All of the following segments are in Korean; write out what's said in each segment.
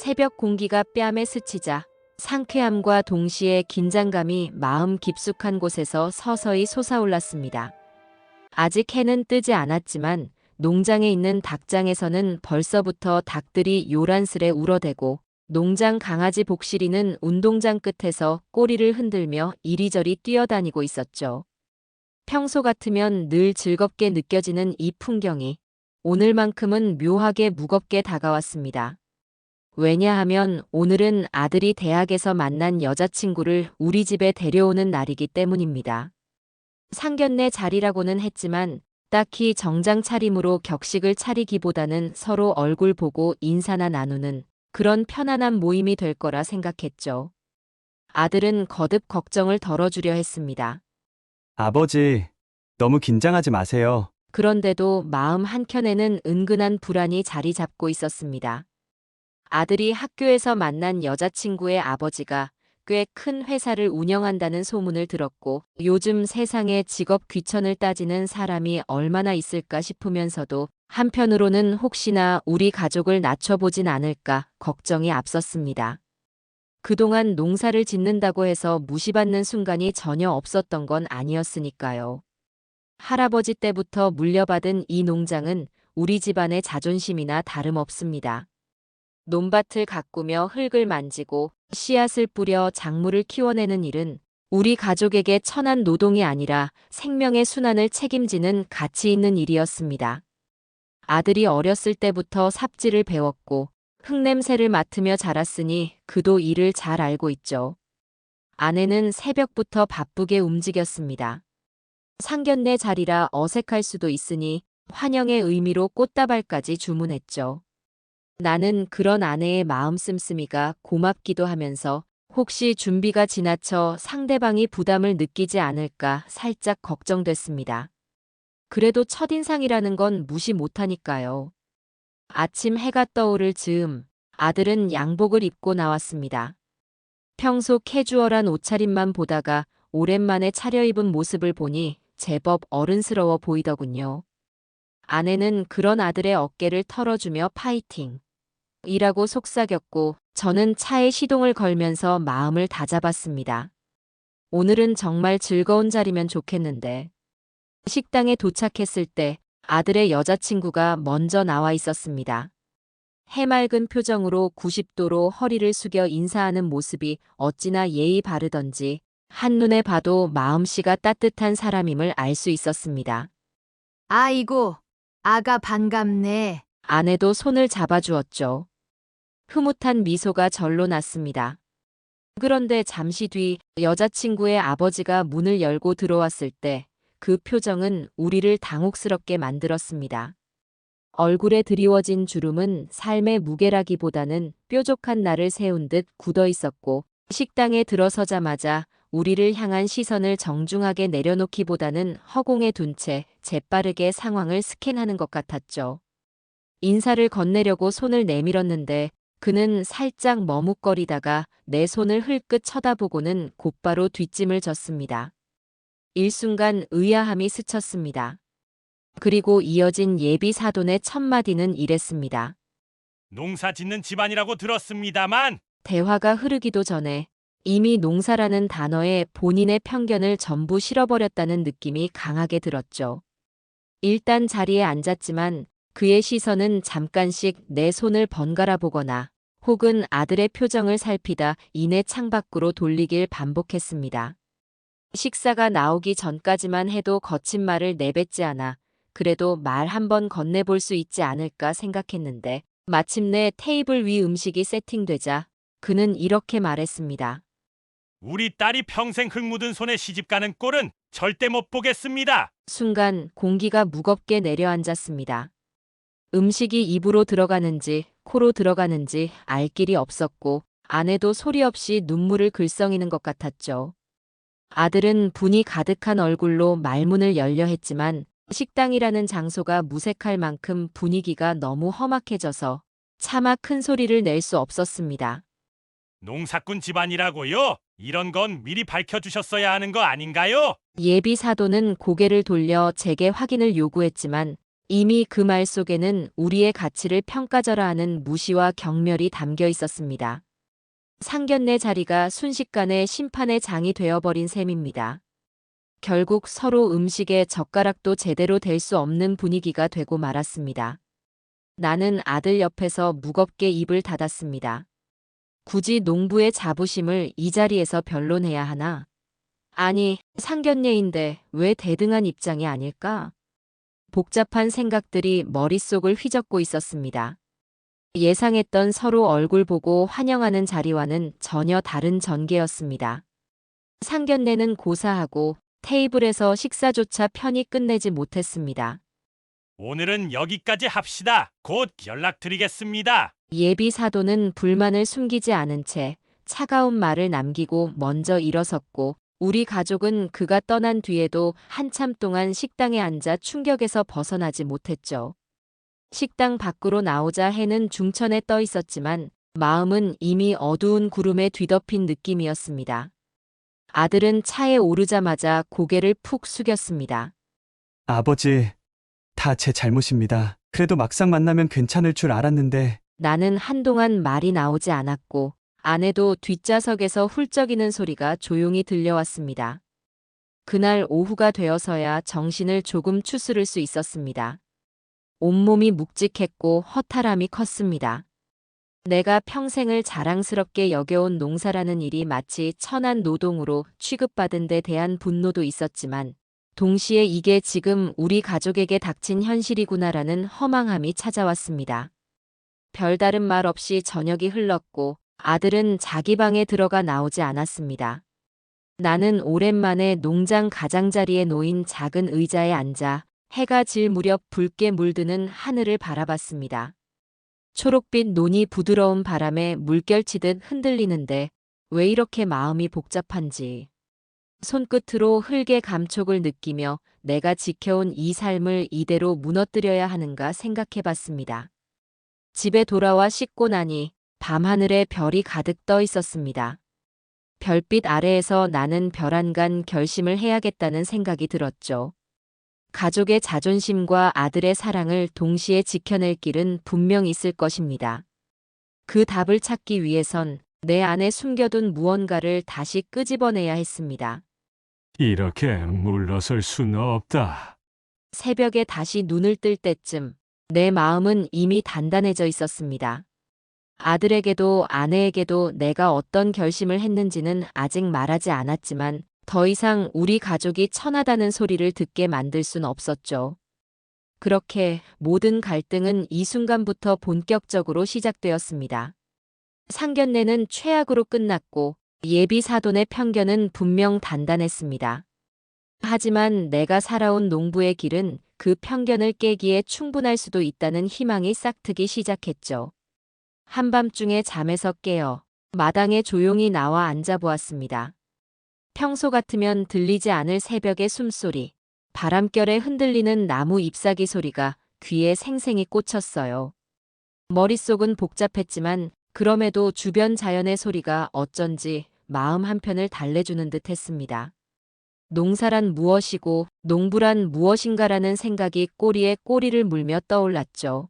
새벽 공기가 뺨에 스치자 상쾌함과 동시에 긴장감이 마음 깊숙한 곳에서 서서히 솟아올랐습니다. 아직 해는 뜨지 않았지만 농장에 있는 닭장에서는 벌써부터 닭들이 요란스레 울어대고 농장 강아지 복실이는 운동장 끝에서 꼬리를 흔들며 이리저리 뛰어다니고 있었죠. 평소 같으면 늘 즐겁게 느껴지는 이 풍경이 오늘만큼은 묘하게 무겁게 다가왔습니다. 왜냐하면 오늘은 아들이 대학에서 만난 여자친구를 우리 집에 데려오는 날이기 때문입니다. 상견례 자리라고는 했지만 딱히 정장 차림으로 격식을 차리기보다는 서로 얼굴 보고 인사나 나누는 그런 편안한 모임이 될 거라 생각했죠. 아들은 거듭 걱정을 덜어주려 했습니다. 아버지, 너무 긴장하지 마세요. 그런데도 마음 한켠에는 은근한 불안이 자리 잡고 있었습니다. 아들이 학교에서 만난 여자친구의 아버지가 꽤 큰 회사를 운영한다는 소문을 들었고 요즘 세상에 직업 귀천을 따지는 사람이 얼마나 있을까 싶으면서도 한편으로는 혹시나 우리 가족을 낮춰보진 않을까 걱정이 앞섰습니다. 그동안 농사를 짓는다고 해서 무시받는 순간이 전혀 없었던 건 아니었으니까요. 할아버지 때부터 물려받은 이 농장은 우리 집안의 자존심이나 다름없습니다. 논밭을 가꾸며 흙을 만지고 씨앗을 뿌려 작물을 키워내는 일은 우리 가족에게 천한 노동이 아니라 생명의 순환을 책임지는 가치 있는 일이었습니다. 아들이 어렸을 때부터 삽질을 배웠고 흙냄새를 맡으며 자랐으니 그도 일을 잘 알고 있죠. 아내는 새벽부터 바쁘게 움직였습니다. 상견례 자리라 어색할 수도 있으니 환영의 의미로 꽃다발까지 주문했죠. 나는 그런 아내의 마음 씀씀이가 고맙기도 하면서 혹시 준비가 지나쳐 상대방이 부담을 느끼지 않을까 살짝 걱정됐습니다. 그래도 첫인상이라는 건 무시 못하니까요. 아침 해가 떠오를 즈음 아들은 양복을 입고 나왔습니다. 평소 캐주얼한 옷차림만 보다가 오랜만에 차려입은 모습을 보니 제법 어른스러워 보이더군요. 아내는 그런 아들의 어깨를 털어주며 파이팅! 이라고 속삭였고 저는 차에 시동을 걸면서 마음을 다잡았습니다. 오늘은 정말 즐거운 자리면 좋겠는데. 식당에 도착했을 때 아들의 여자친구가 먼저 나와 있었습니다. 해맑은 표정으로 90도로 허리를 숙여 인사하는 모습이 어찌나 예의 바르던지 한눈에 봐도 마음씨가 따뜻한 사람임을 알 수 있었습니다. 아이고, 아가 반갑네. 아내도 손을 잡아주었죠. 흐뭇한 미소가 절로 났습니다. 그런데 잠시 뒤 여자친구의 아버지가 문을 열고 들어왔을 때 그 표정은 우리를 당혹스럽게 만들었습니다. 얼굴에 드리워진 주름은 삶의 무게라기보다는 뾰족한 날을 세운 듯 굳어 있었고 식당에 들어서자마자 우리를 향한 시선을 정중하게 내려놓기보다는 허공에 둔 채 재빠르게 상황을 스캔하는 것 같았죠. 인사를 건네려고 손을 내밀었는데 그는 살짝 머뭇거리다가 내 손을 흘끗 쳐다보고는 곧바로 뒷짐을 졌습니다. 일순간 의아함이 스쳤습니다. 그리고 이어진 예비 사돈의 첫 마디는 이랬습니다. 농사 짓는 집안이라고 들었습니다만 대화가 흐르기도 전에 이미 농사라는 단어에 본인의 편견을 전부 실어버렸다는 느낌이 강하게 들었죠. 일단 자리에 앉았지만 그의 시선은 잠깐씩 내 손을 번갈아 보거나 혹은 아들의 표정을 살피다 이내 창밖으로 돌리길 반복했습니다. 식사가 나오기 전까지만 해도 거친 말을 내뱉지 않아 그래도 말 한 번 건네볼 수 있지 않을까 생각했는데 마침내 테이블 위 음식이 세팅되자 그는 이렇게 말했습니다. 우리 딸이 평생 흙 묻은 손에 시집가는 꼴은 절대 못 보겠습니다. 순간 공기가 무겁게 내려앉았습니다. 음식이 입으로 들어가는지 코로 들어가는지 알 길이 없었고 아내도 소리 없이 눈물을 글썽이는 것 같았죠. 아들은 분이 가득한 얼굴로 말문을 열려 했지만 식당이라는 장소가 무색할 만큼 분위기가 너무 험악해져서 차마 큰 소리를 낼 수 없었습니다. 농사꾼 집안이라고요? 이런 건 미리 밝혀주셨어야 하는 거 아닌가요? 예비 사도는 고개를 돌려 제게 확인을 요구했지만 이미 그 말 속에는 우리의 가치를 평가절하하는 무시와 경멸이 담겨 있었습니다. 상견례 자리가 순식간에 심판의 장이 되어버린 셈입니다. 결국 서로 음식에 젓가락도 제대로 댈 수 없는 분위기가 되고 말았습니다. 나는 아들 옆에서 무겁게 입을 닫았습니다. 굳이 농부의 자부심을 이 자리에서 변론해야 하나? 아니, 상견례인데 왜 대등한 입장이 아닐까? 복잡한 생각들이 머릿속을 휘젓고 있었습니다. 예상했던 서로 얼굴 보고 환영하는 자리와는 전혀 다른 전개였습니다. 상견례는 고사하고 테이블에서 식사조차 편히 끝내지 못했습니다. 오늘은 여기까지 합시다. 곧 연락드리겠습니다. 예비 사도는 불만을 숨기지 않은 채 차가운 말을 남기고 먼저 일어섰고 우리 가족은 그가 떠난 뒤에도 한참 동안 식당에 앉아 충격에서 벗어나지 못했죠. 식당 밖으로 나오자 해는 중천에 떠 있었지만 마음은 이미 어두운 구름에 뒤덮인 느낌이었습니다. 아들은 차에 오르자마자 고개를 푹 숙였습니다. 아버지, 다 제 잘못입니다. 그래도 막상 만나면 괜찮을 줄 알았는데. 나는 한동안 말이 나오지 않았고 아내도 뒷좌석에서 훌쩍이는 소리가 조용히 들려왔습니다. 그날 오후가 되어서야 정신을 조금 추스를 수 있었습니다. 온몸이 묵직했고 허탈함이 컸습니다. 내가 평생을 자랑스럽게 여겨온 농사라는 일이 마치 천한 노동으로 취급받은 데 대한 분노도 있었지만 동시에 이게 지금 우리 가족에게 닥친 현실이구나라는 허망함이 찾아왔습니다. 별다른 말 없이 저녁이 흘렀고 아들은 자기 방에 들어가 나오지 않았습니다. 나는 오랜만에 농장 가장자리에 놓인 작은 의자에 앉아 해가 질 무렵 붉게 물드는 하늘을 바라봤습니다. 초록빛 논이 부드러운 바람에 물결치듯 흔들리는데 왜 이렇게 마음이 복잡한지. 손끝으로 흙의 감촉을 느끼며 내가 지켜온 이 삶을 이대로 무너뜨려야 하는가 생각해봤습니다. 집에 돌아와 씻고 나니 밤하늘에 별이 가득 떠 있었습니다. 별빛 아래에서 나는 별안간 결심을 해야겠다는 생각이 들었죠. 가족의 자존심과 아들의 사랑을 동시에 지켜낼 길은 분명 있을 것입니다. 그 답을 찾기 위해선 내 안에 숨겨둔 무언가를 다시 끄집어내야 했습니다. 이렇게 물러설 수는 없다. 새벽에 다시 눈을 뜰 때쯤 내 마음은 이미 단단해져 있었습니다. 아들에게도 아내에게도 내가 어떤 결심을 했는지는 아직 말하지 않았지만 더 이상 우리 가족이 천하다는 소리를 듣게 만들 순 없었죠. 그렇게 모든 갈등은 이 순간부터 본격적으로 시작되었습니다. 상견례는 최악으로 끝났고 예비 사돈의 편견은 분명 단단했습니다. 하지만 내가 살아온 농부의 길은 그 편견을 깨기에 충분할 수도 있다는 희망이 싹트기 시작했죠. 한밤중에 잠에서 깨어 마당에 조용히 나와 앉아보았습니다. 평소 같으면 들리지 않을 새벽의 숨소리, 바람결에 흔들리는 나무 잎사귀 소리가 귀에 생생히 꽂혔어요. 머릿속은 복잡했지만 그럼에도 주변 자연의 소리가 어쩐지 마음 한편을 달래주는 듯 했습니다. 농사란 무엇이고 농부란 무엇인가라는 생각이 꼬리에 꼬리를 물며 떠올랐죠.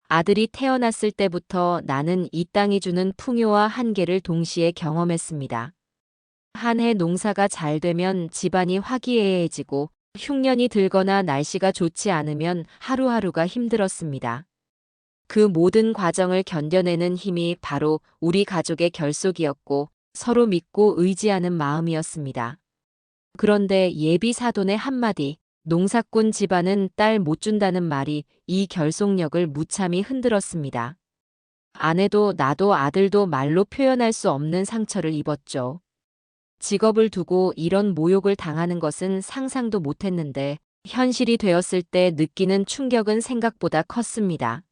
아들이 태어났을 때부터 나는 이 땅이 주는 풍요와 한계를 동시에 경험했습니다. 한 해 농사가 잘 되면 집안이 화기애애해지고 흉년이 들거나 날씨가 좋지 않으면 하루하루가 힘들었습니다. 그 모든 과정을 견뎌내는 힘이 바로 우리 가족의 결속이었고 서로 믿고 의지하는 마음이었습니다. 그런데 예비 사돈의 한마디, 농사꾼 집안은 딸 못 준다는 말이 이 결속력을 무참히 흔들었습니다. 아내도 나도 아들도 말로 표현할 수 없는 상처를 입었죠. 직업을 두고 이런 모욕을 당하는 것은 상상도 못했는데 현실이 되었을 때 느끼는 충격은 생각보다 컸습니다.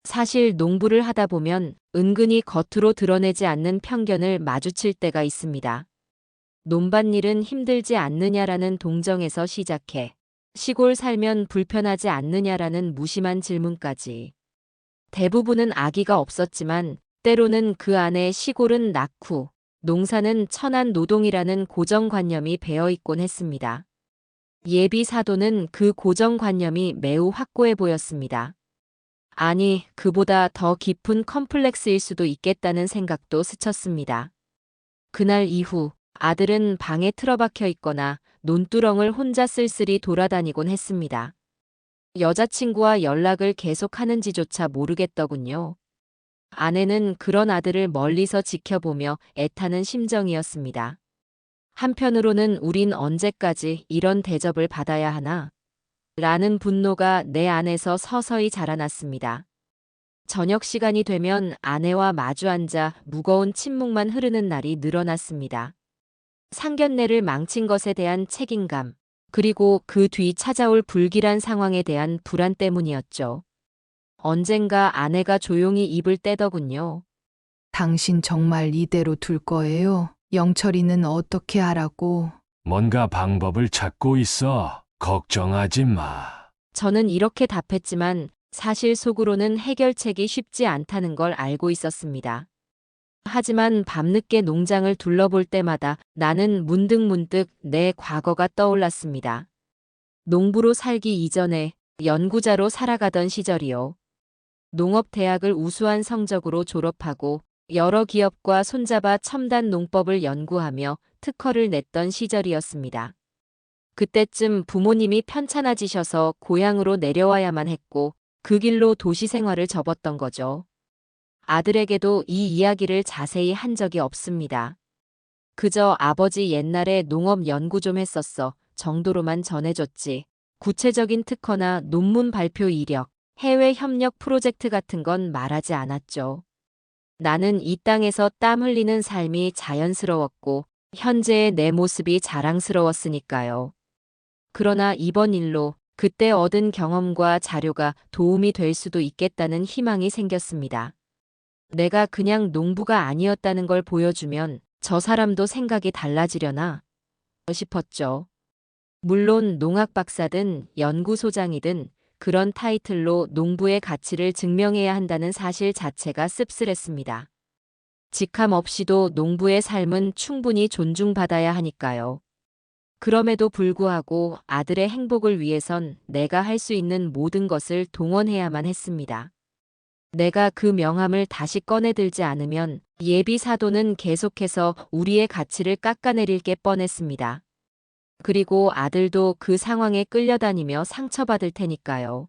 사실 농부를 하다 보면 은근히 겉으로 드러내지 않는 편견을 마주칠 때가 있습니다. 논밭일은 힘들지 않느냐라는 동정에서 시작해 시골 살면 불편하지 않느냐라는 무심한 질문까지. 대부분은 아기가 없었지만 때로는 그 안에 시골은 낙후, 농사는 천한 노동이라는 고정관념이 배어있곤 했습니다. 예비 사도는 그 고정관념이 매우 확고해 보였습니다. 아니, 그보다 더 깊은 컴플렉스일 수도 있겠다는 생각도 스쳤습니다. 그날 이후 아들은 방에 틀어박혀 있거나 논두렁을 혼자 쓸쓸히 돌아다니곤 했습니다. 여자친구와 연락을 계속하는지조차 모르겠더군요. 아내는 그런 아들을 멀리서 지켜보며 애타는 심정이었습니다. 한편으로는 우린 언제까지 이런 대접을 받아야 하나? 라는 분노가 내 안에서 서서히 자라났습니다. 저녁 시간이 되면 아내와 마주 앉아 무거운 침묵만 흐르는 날이 늘어났습니다. 상견례를 망친 것에 대한 책임감, 그리고 그 뒤 찾아올 불길한 상황에 대한 불안 때문이었죠. 언젠가 아내가 조용히 입을 떼더군요. 당신 정말 이대로 둘 거예요? 영철이는 어떻게 하라고? 뭔가 방법을 찾고 있어. 걱정하지 마. 저는 이렇게 답했지만 사실 속으로는 해결책이 쉽지 않다는 걸 알고 있었습니다. 하지만 밤늦게 농장을 둘러볼 때마다 나는 문득문득 내 과거가 떠올랐습니다. 농부로 살기 이전에 연구자로 살아가던 시절이요. 농업대학을 우수한 성적으로 졸업하고 여러 기업과 손잡아 첨단 농법을 연구하며 특허를 냈던 시절이었습니다. 그때쯤 부모님이 편찮아지셔서 고향으로 내려와야만 했고 그 길로 도시 생활을 접었던 거죠. 아들에게도 이 이야기를 자세히 한 적이 없습니다. 그저 아버지 옛날에 농업 연구 좀 했었어 정도로만 전해줬지. 구체적인 특허나 논문 발표 이력, 해외 협력 프로젝트 같은 건 말하지 않았죠. 나는 이 땅에서 땀 흘리는 삶이 자연스러웠고 현재의 내 모습이 자랑스러웠으니까요. 그러나 이번 일로 그때 얻은 경험과 자료가 도움이 될 수도 있겠다는 희망이 생겼습니다. 내가 그냥 농부가 아니었다는 걸 보여주면 저 사람도 생각이 달라지려나 싶었죠. 물론 농학 박사든 연구소장이든 그런 타이틀로 농부의 가치를 증명해야 한다는 사실 자체가 씁쓸했습니다. 직함 없이도 농부의 삶은 충분히 존중받아야 하니까요. 그럼에도 불구하고 아들의 행복을 위해선 내가 할 수 있는 모든 것을 동원해야만 했습니다. 내가 그 명함을 다시 꺼내들지 않으면 예비 사도는 계속해서 우리의 가치를 깎아내릴 게 뻔했습니다. 그리고 아들도 그 상황에 끌려다니며 상처받을 테니까요.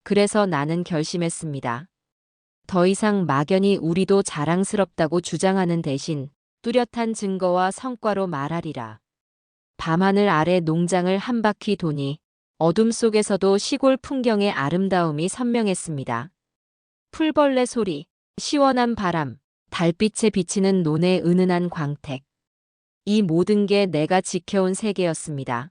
그래서 나는 결심했습니다. 더 이상 막연히 우리도 자랑스럽다고 주장하는 대신 뚜렷한 증거와 성과로 말하리라. 밤하늘 아래 농장을 한 바퀴 도니 어둠 속에서도 시골 풍경의 아름다움이 선명했습니다. 풀벌레 소리, 시원한 바람, 달빛에 비치는 논의 은은한 광택. 이 모든 게 내가 지켜온 세계였습니다.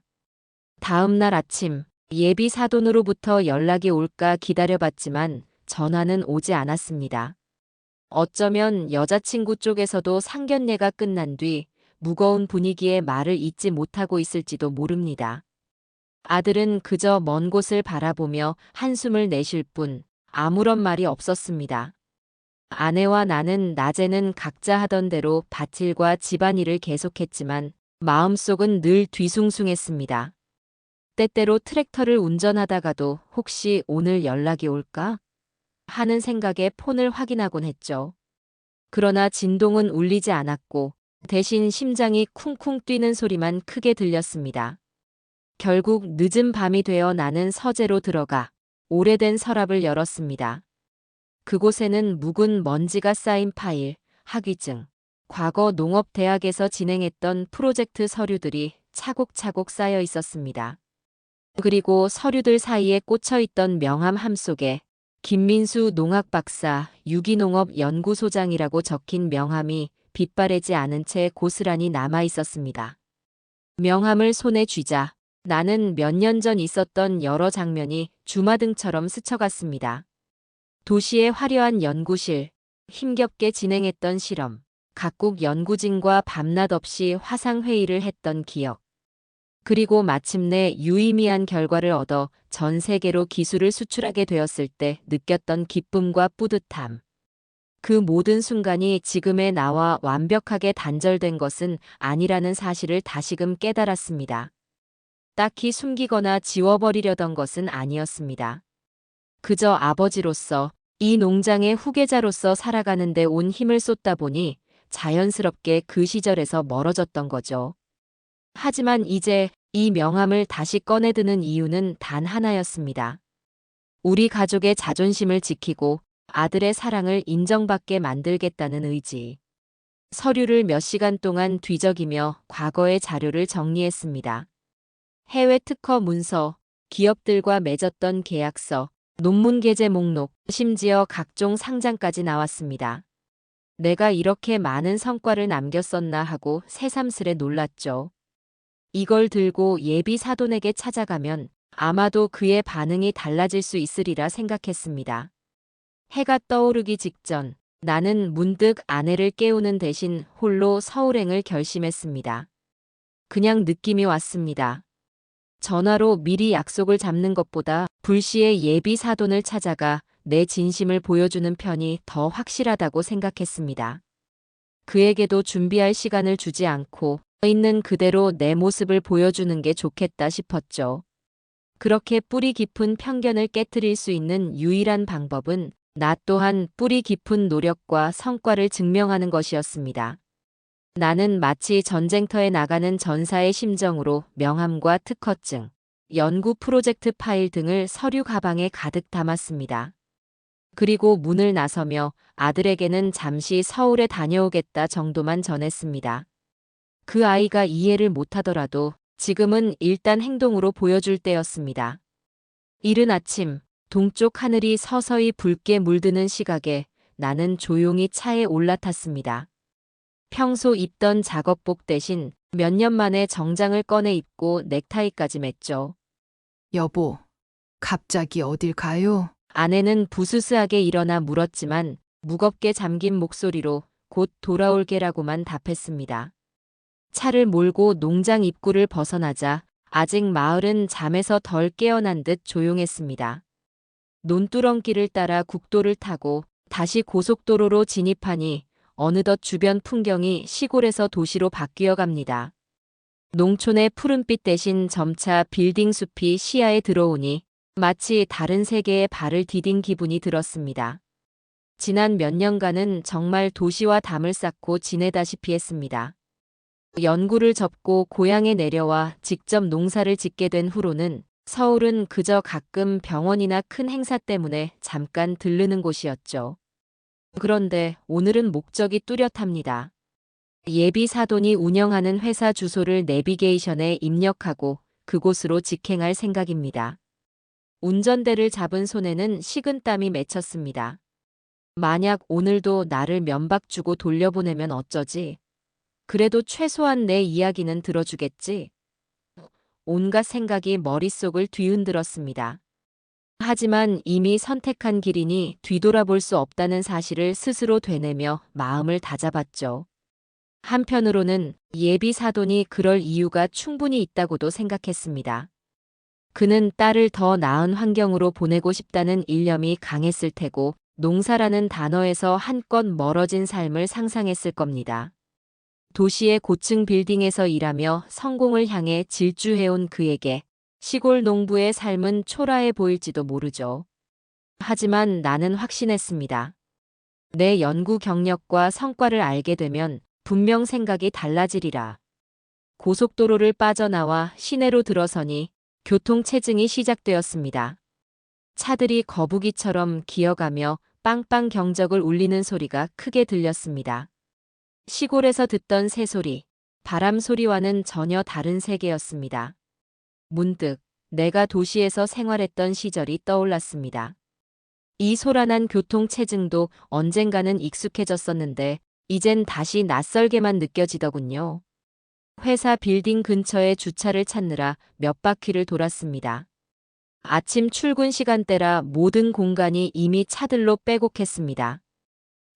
다음 날 아침, 예비 사돈으로부터 연락이 올까 기다려봤지만 전화는 오지 않았습니다. 어쩌면 여자친구 쪽에서도 상견례가 끝난 뒤 무거운 분위기에 말을 잇지 못하고 있을지도 모릅니다. 아들은 그저 먼 곳을 바라보며 한숨을 내쉴 뿐 아무런 말이 없었습니다. 아내와 나는 낮에는 각자 하던 대로 밭일과 집안일을 계속했지만 마음속은 늘 뒤숭숭했습니다. 때때로 트랙터를 운전하다가도 혹시 오늘 연락이 올까? 하는 생각에 폰을 확인하곤 했죠. 그러나 진동은 울리지 않았고 대신 심장이 쿵쿵 뛰는 소리만 크게 들렸습니다. 결국 늦은 밤이 되어 나는 서재로 들어가 오래된 서랍을 열었습니다. 그곳에는 묵은 먼지가 쌓인 파일, 학위증, 과거 농업대학에서 진행했던 프로젝트 서류들이 차곡차곡 쌓여 있었습니다. 그리고 서류들 사이에 꽂혀 있던 명함 함 속에 김민수 농학박사 유기농업 연구소장이라고 적힌 명함이 빛바래지 않은 채 고스란히 남아 있었습니다. 명함을 손에 쥐자 나는 몇 년 전 있었던 여러 장면이 주마등처럼 스쳐갔습니다. 도시의 화려한 연구실, 힘겹게 진행했던 실험, 각국 연구진과 밤낮 없이 화상회의를 했던 기억. 그리고 마침내 유의미한 결과를 얻어 전 세계로 기술을 수출하게 되었을 때 느꼈던 기쁨과 뿌듯함. 그 모든 순간이 지금의 나와 완벽하게 단절된 것은 아니라는 사실을 다시금 깨달았습니다. 딱히 숨기거나 지워버리려던 것은 아니었습니다. 그저 아버지로서 이 농장의 후계자로서 살아가는데 온 힘을 쏟다 보니 자연스럽게 그 시절에서 멀어졌던 거죠. 하지만 이제 이 명함을 다시 꺼내드는 이유는 단 하나였습니다. 우리 가족의 자존심을 지키고 아들의 사랑을 인정받게 만들겠다는 의지. 서류를 몇 시간 동안 뒤적이며 과거의 자료를 정리했습니다. 해외 특허 문서, 기업들과 맺었던 계약서, 논문 게재 목록, 심지어 각종 상장까지 나왔습니다. 내가 이렇게 많은 성과를 남겼었나 하고 새삼스레 놀랐죠. 이걸 들고 예비 사돈에게 찾아가면 아마도 그의 반응이 달라질 수 있으리라 생각했습니다. 해가 떠오르기 직전 나는 문득 아내를 깨우는 대신 홀로 서울행을 결심했습니다. 그냥 느낌이 왔습니다. 전화로 미리 약속을 잡는 것보다 불시에 예비 사돈을 찾아가 내 진심을 보여주는 편이 더 확실하다고 생각했습니다. 그에게도 준비할 시간을 주지 않고 있는 그대로 내 모습을 보여주는 게 좋겠다 싶었죠. 그렇게 뿌리 깊은 편견을 깨트릴 수 있는 유일한 방법은 나 또한 뿌리 깊은 노력과 성과를 증명하는 것이었습니다. 나는 마치 전쟁터에 나가는 전사의 심정으로 명함과 특허증, 연구 프로젝트 파일 등을 서류 가방에 가득 담았습니다. 그리고 문을 나서며 아들에게는 잠시 서울에 다녀오겠다 정도만 전했습니다. 그 아이가 이해를 못하더라도 지금은 일단 행동으로 보여줄 때였습니다. 이른 아침, 동쪽 하늘이 서서히 붉게 물드는 시각에 나는 조용히 차에 올라탔습니다. 평소 입던 작업복 대신 몇 년 만에 정장을 꺼내 입고 넥타이까지 맸죠. 여보, 갑자기 어딜 가요? 아내는 부스스하게 일어나 물었지만 무겁게 잠긴 목소리로 곧 돌아올게라고만 답했습니다. 차를 몰고 농장 입구를 벗어나자 아직 마을은 잠에서 덜 깨어난 듯 조용했습니다. 논두렁길을 따라 국도를 타고 다시 고속도로로 진입하니 어느덧 주변 풍경이 시골에서 도시로 바뀌어 갑니다. 농촌의 푸른빛 대신 점차 빌딩 숲이 시야에 들어오니 마치 다른 세계에 발을 디딘 기분이 들었습니다. 지난 몇 년간은 정말 도시와 담을 쌓고 지내다시피 했습니다. 연구를 접고 고향에 내려와 직접 농사를 짓게 된 후로는 서울은 그저 가끔 병원이나 큰 행사 때문에 잠깐 들르는 곳이었죠. 그런데 오늘은 목적이 뚜렷합니다. 예비 사돈이 운영하는 회사 주소를 내비게이션에 입력하고 그곳으로 직행할 생각입니다. 운전대를 잡은 손에는 식은땀이 맺혔습니다. 만약 오늘도 나를 면박 주고 돌려보내면 어쩌지? 그래도 최소한 내 이야기는 들어주겠지? 온갖 생각이 머릿속을 뒤흔들었습니다. 하지만 이미 선택한 길이니 뒤돌아볼 수 없다는 사실을 스스로 되뇌며 마음을 다잡았죠. 한편으로는 예비 사돈이 그럴 이유가 충분히 있다고도 생각했습니다. 그는 딸을 더 나은 환경으로 보내고 싶다는 일념이 강했을 테고 농사라는 단어에서 한껏 멀어진 삶을 상상했을 겁니다. 도시의 고층 빌딩에서 일하며 성공을 향해 질주해온 그에게 시골 농부의 삶은 초라해 보일지도 모르죠. 하지만 나는 확신했습니다. 내 연구 경력과 성과를 알게 되면 분명 생각이 달라지리라. 고속도로를 빠져나와 시내로 들어서니 교통체증이 시작되었습니다. 차들이 거북이처럼 기어가며 빵빵 경적을 울리는 소리가 크게 들렸습니다. 시골에서 듣던 새소리, 바람 소리와는 전혀 다른 세계였습니다. 문득 내가 도시에서 생활했던 시절이 떠올랐습니다. 이 소란한 교통체증도 언젠가는 익숙해졌었는데 이젠 다시 낯설게만 느껴지더군요. 회사 빌딩 근처에 주차를 찾느라 몇 바퀴를 돌았습니다. 아침 출근 시간대라 모든 공간이 이미 차들로 빼곡했습니다.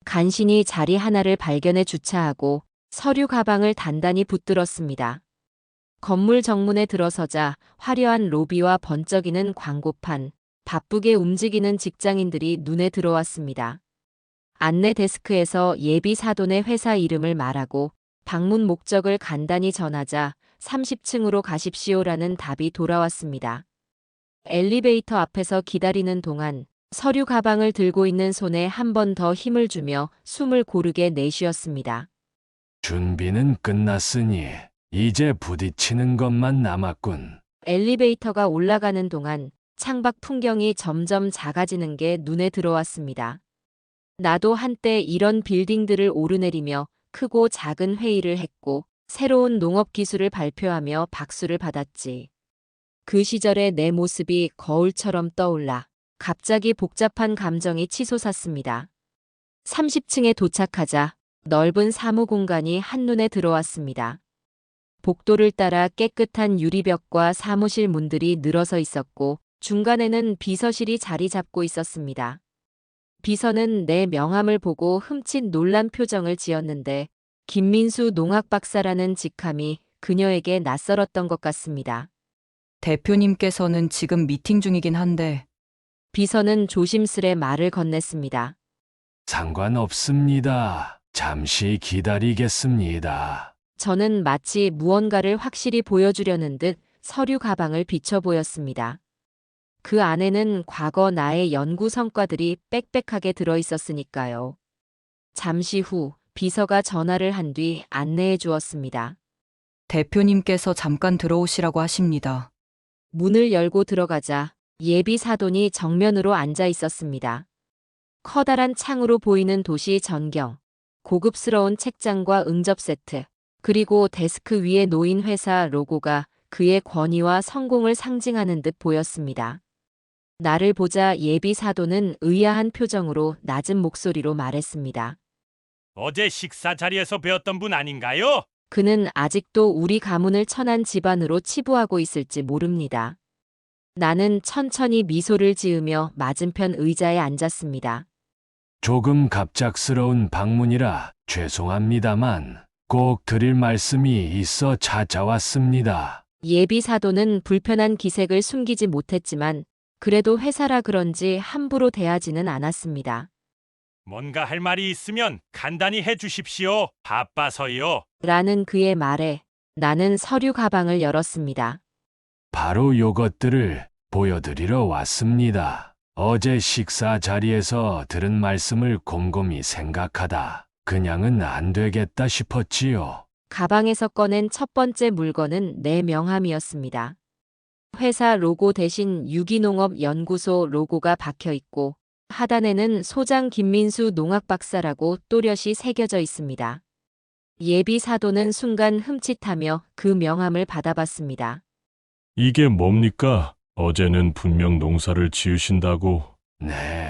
간신히 자리 하나를 발견해 주차하고 서류 가방을 단단히 붙들었습니다. 건물 정문에 들어서자 화려한 로비와 번쩍이는 광고판, 바쁘게 움직이는 직장인들이 눈에 들어왔습니다. 안내 데스크에서 예비 사돈의 회사 이름을 말하고 방문 목적을 간단히 전하자 30층으로 가십시오라는 답이 돌아왔습니다. 엘리베이터 앞에서 기다리는 동안 서류 가방을 들고 있는 손에 한 번 더 힘을 주며 숨을 고르게 내쉬었습니다. 준비는 끝났으니 이제 부딪히는 것만 남았군. 엘리베이터가 올라가는 동안 창밖 풍경이 점점 작아지는 게 눈에 들어왔습니다. 나도 한때 이런 빌딩들을 오르내리며 크고 작은 회의를 했고 새로운 농업 기술을 발표하며 박수를 받았지. 그 시절의 내 모습이 거울처럼 떠올라 갑자기 복잡한 감정이 치솟았습니다. 30층에 도착하자 넓은 사무 공간이 한눈에 들어왔습니다. 복도를 따라 깨끗한 유리벽과 사무실 문들이 늘어서 있었고 중간에는 비서실이 자리 잡고 있었습니다. 비서는 내 명함을 보고 흠칫 놀란 표정을 지었는데 김민수 농학 박사라는 직함이 그녀에게 낯설었던 것 같습니다. 대표님께서는 지금 미팅 중이긴 한데 비서는 조심스레 말을 건넸습니다. 상관없습니다. 잠시 기다리겠습니다. 저는 마치 무언가를 확실히 보여주려는 듯 서류 가방을 비춰 보였습니다. 그 안에는 과거 나의 연구 성과들이 빽빽하게 들어 있었으니까요. 잠시 후 비서가 전화를 한 뒤 안내해 주었습니다. 대표님께서 잠깐 들어오시라고 하십니다. 문을 열고 들어가자 예비 사돈이 정면으로 앉아 있었습니다. 커다란 창으로 보이는 도시 전경, 고급스러운 책장과 응접 세트, 그리고 데스크 위에 놓인 회사 로고가 그의 권위와 성공을 상징하는 듯 보였습니다. 나를 보자 예비 사돈은 의아한 표정으로 낮은 목소리로 말했습니다. 어제 식사 자리에서 배웠던 분 아닌가요? 그는 아직도 우리 가문을 천한 집안으로 치부하고 있을지 모릅니다. 나는 천천히 미소를 지으며 맞은편 의자에 앉았습니다. 조금 갑작스러운 방문이라 죄송합니다만 꼭 드릴 말씀이 있어 찾아왔습니다. 예비 사돈은 불편한 기색을 숨기지 못했지만 그래도 회사라 그런지 함부로 대하지는 않았습니다. 뭔가 할 말이 있으면 간단히 해 주십시오. 바빠서요. 라는 그의 말에 나는 서류 가방을 열었습니다. 바로 요것들을 보여드리러 왔습니다. 어제 식사 자리에서 들은 말씀을 곰곰이 생각하다 그냥은 안 되겠다 싶었지요. 가방에서 꺼낸 첫 번째 물건은 내 명함이었습니다. 회사 로고 대신 유기농업연구소 로고가 박혀 있고 하단에는 소장 김민수 농학 박사라고 또렷이 새겨져 있습니다. 예비 사돈은 순간 흠칫하며 그 명함을 받아봤습니다. 이게 뭡니까? 어제는 분명 농사를 지으신다고. 네,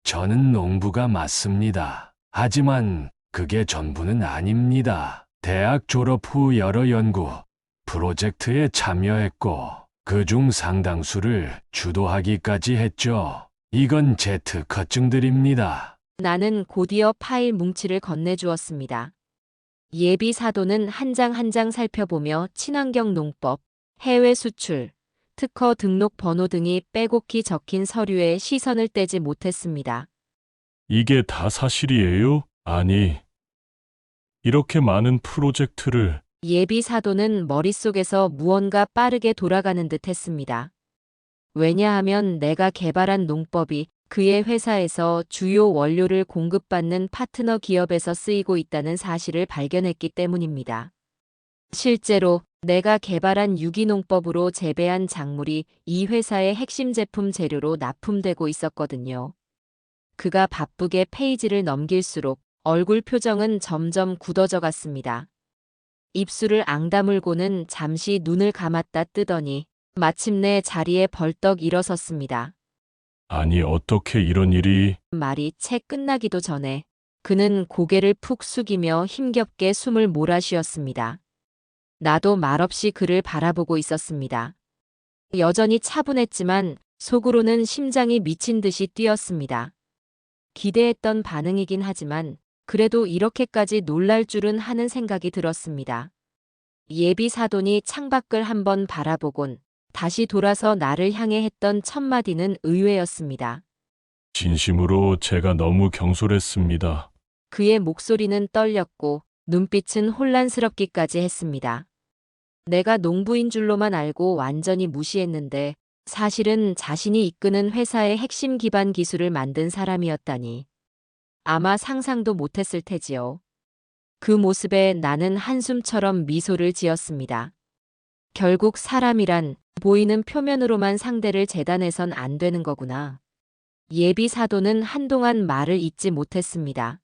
저는 농부가 맞습니다. 하지만 그게 전부는 아닙니다. 대학 졸업 후 여러 연구 프로젝트에 참여했고 그중 상당수를 주도하기까지 했죠. 이건 제 특허증들입니다. 나는 곧이어 파일 뭉치를 건네주었습니다. 예비 사돈은 한 장 한 장 살펴보며 친환경 농법, 해외 수출, 특허 등록 번호 등이 빼곡히 적힌 서류에 시선을 떼지 못했습니다. 이게 다 사실이에요? 아니, 이렇게 많은 프로젝트를 예비 사돈은 머릿속에서 무언가 빠르게 돌아가는 듯 했습니다. 왜냐하면 내가 개발한 농법이 그의 회사에서 주요 원료를 공급받는 파트너 기업에서 쓰이고 있다는 사실을 발견했기 때문입니다. 실제로 내가 개발한 유기농법으로 재배한 작물이 이 회사의 핵심 제품 재료로 납품되고 있었거든요. 그가 바쁘게 페이지를 넘길수록 얼굴 표정은 점점 굳어져 갔습니다. 입술을 앙다물고는 잠시 눈을 감았다 뜨더니 마침내 자리에 벌떡 일어섰습니다. 아니 어떻게 이런 일이 말이 채 끝나기도 전에 그는 고개를 푹 숙이며 힘겹게 숨을 몰아쉬었습니다. 나도 말없이 그를 바라보고 있었습니다. 여전히 차분했지만 속으로는 심장이 미친 듯이 뛰었습니다. 기대했던 반응이긴 하지만 그래도 이렇게까지 놀랄 줄은 하는 생각이 들었습니다. 예비 사돈이 창밖을 한번 바라보곤 다시 돌아서 나를 향해 했던 첫 마디는 의외였습니다. 진심으로 제가 너무 경솔했습니다. 그의 목소리는 떨렸고 눈빛은 혼란스럽기까지 했습니다. 내가 농부인 줄로만 알고 완전히 무시했는데 사실은 자신이 이끄는 회사의 핵심 기반 기술을 만든 사람이었다니. 아마 상상도 못했을 테지요. 그 모습에 나는 한숨처럼 미소를 지었습니다. 결국 사람이란 보이는 표면으로만 상대를 재단해선 안 되는 거구나. 예비 사도는 한동안 말을 잇지 못했습니다.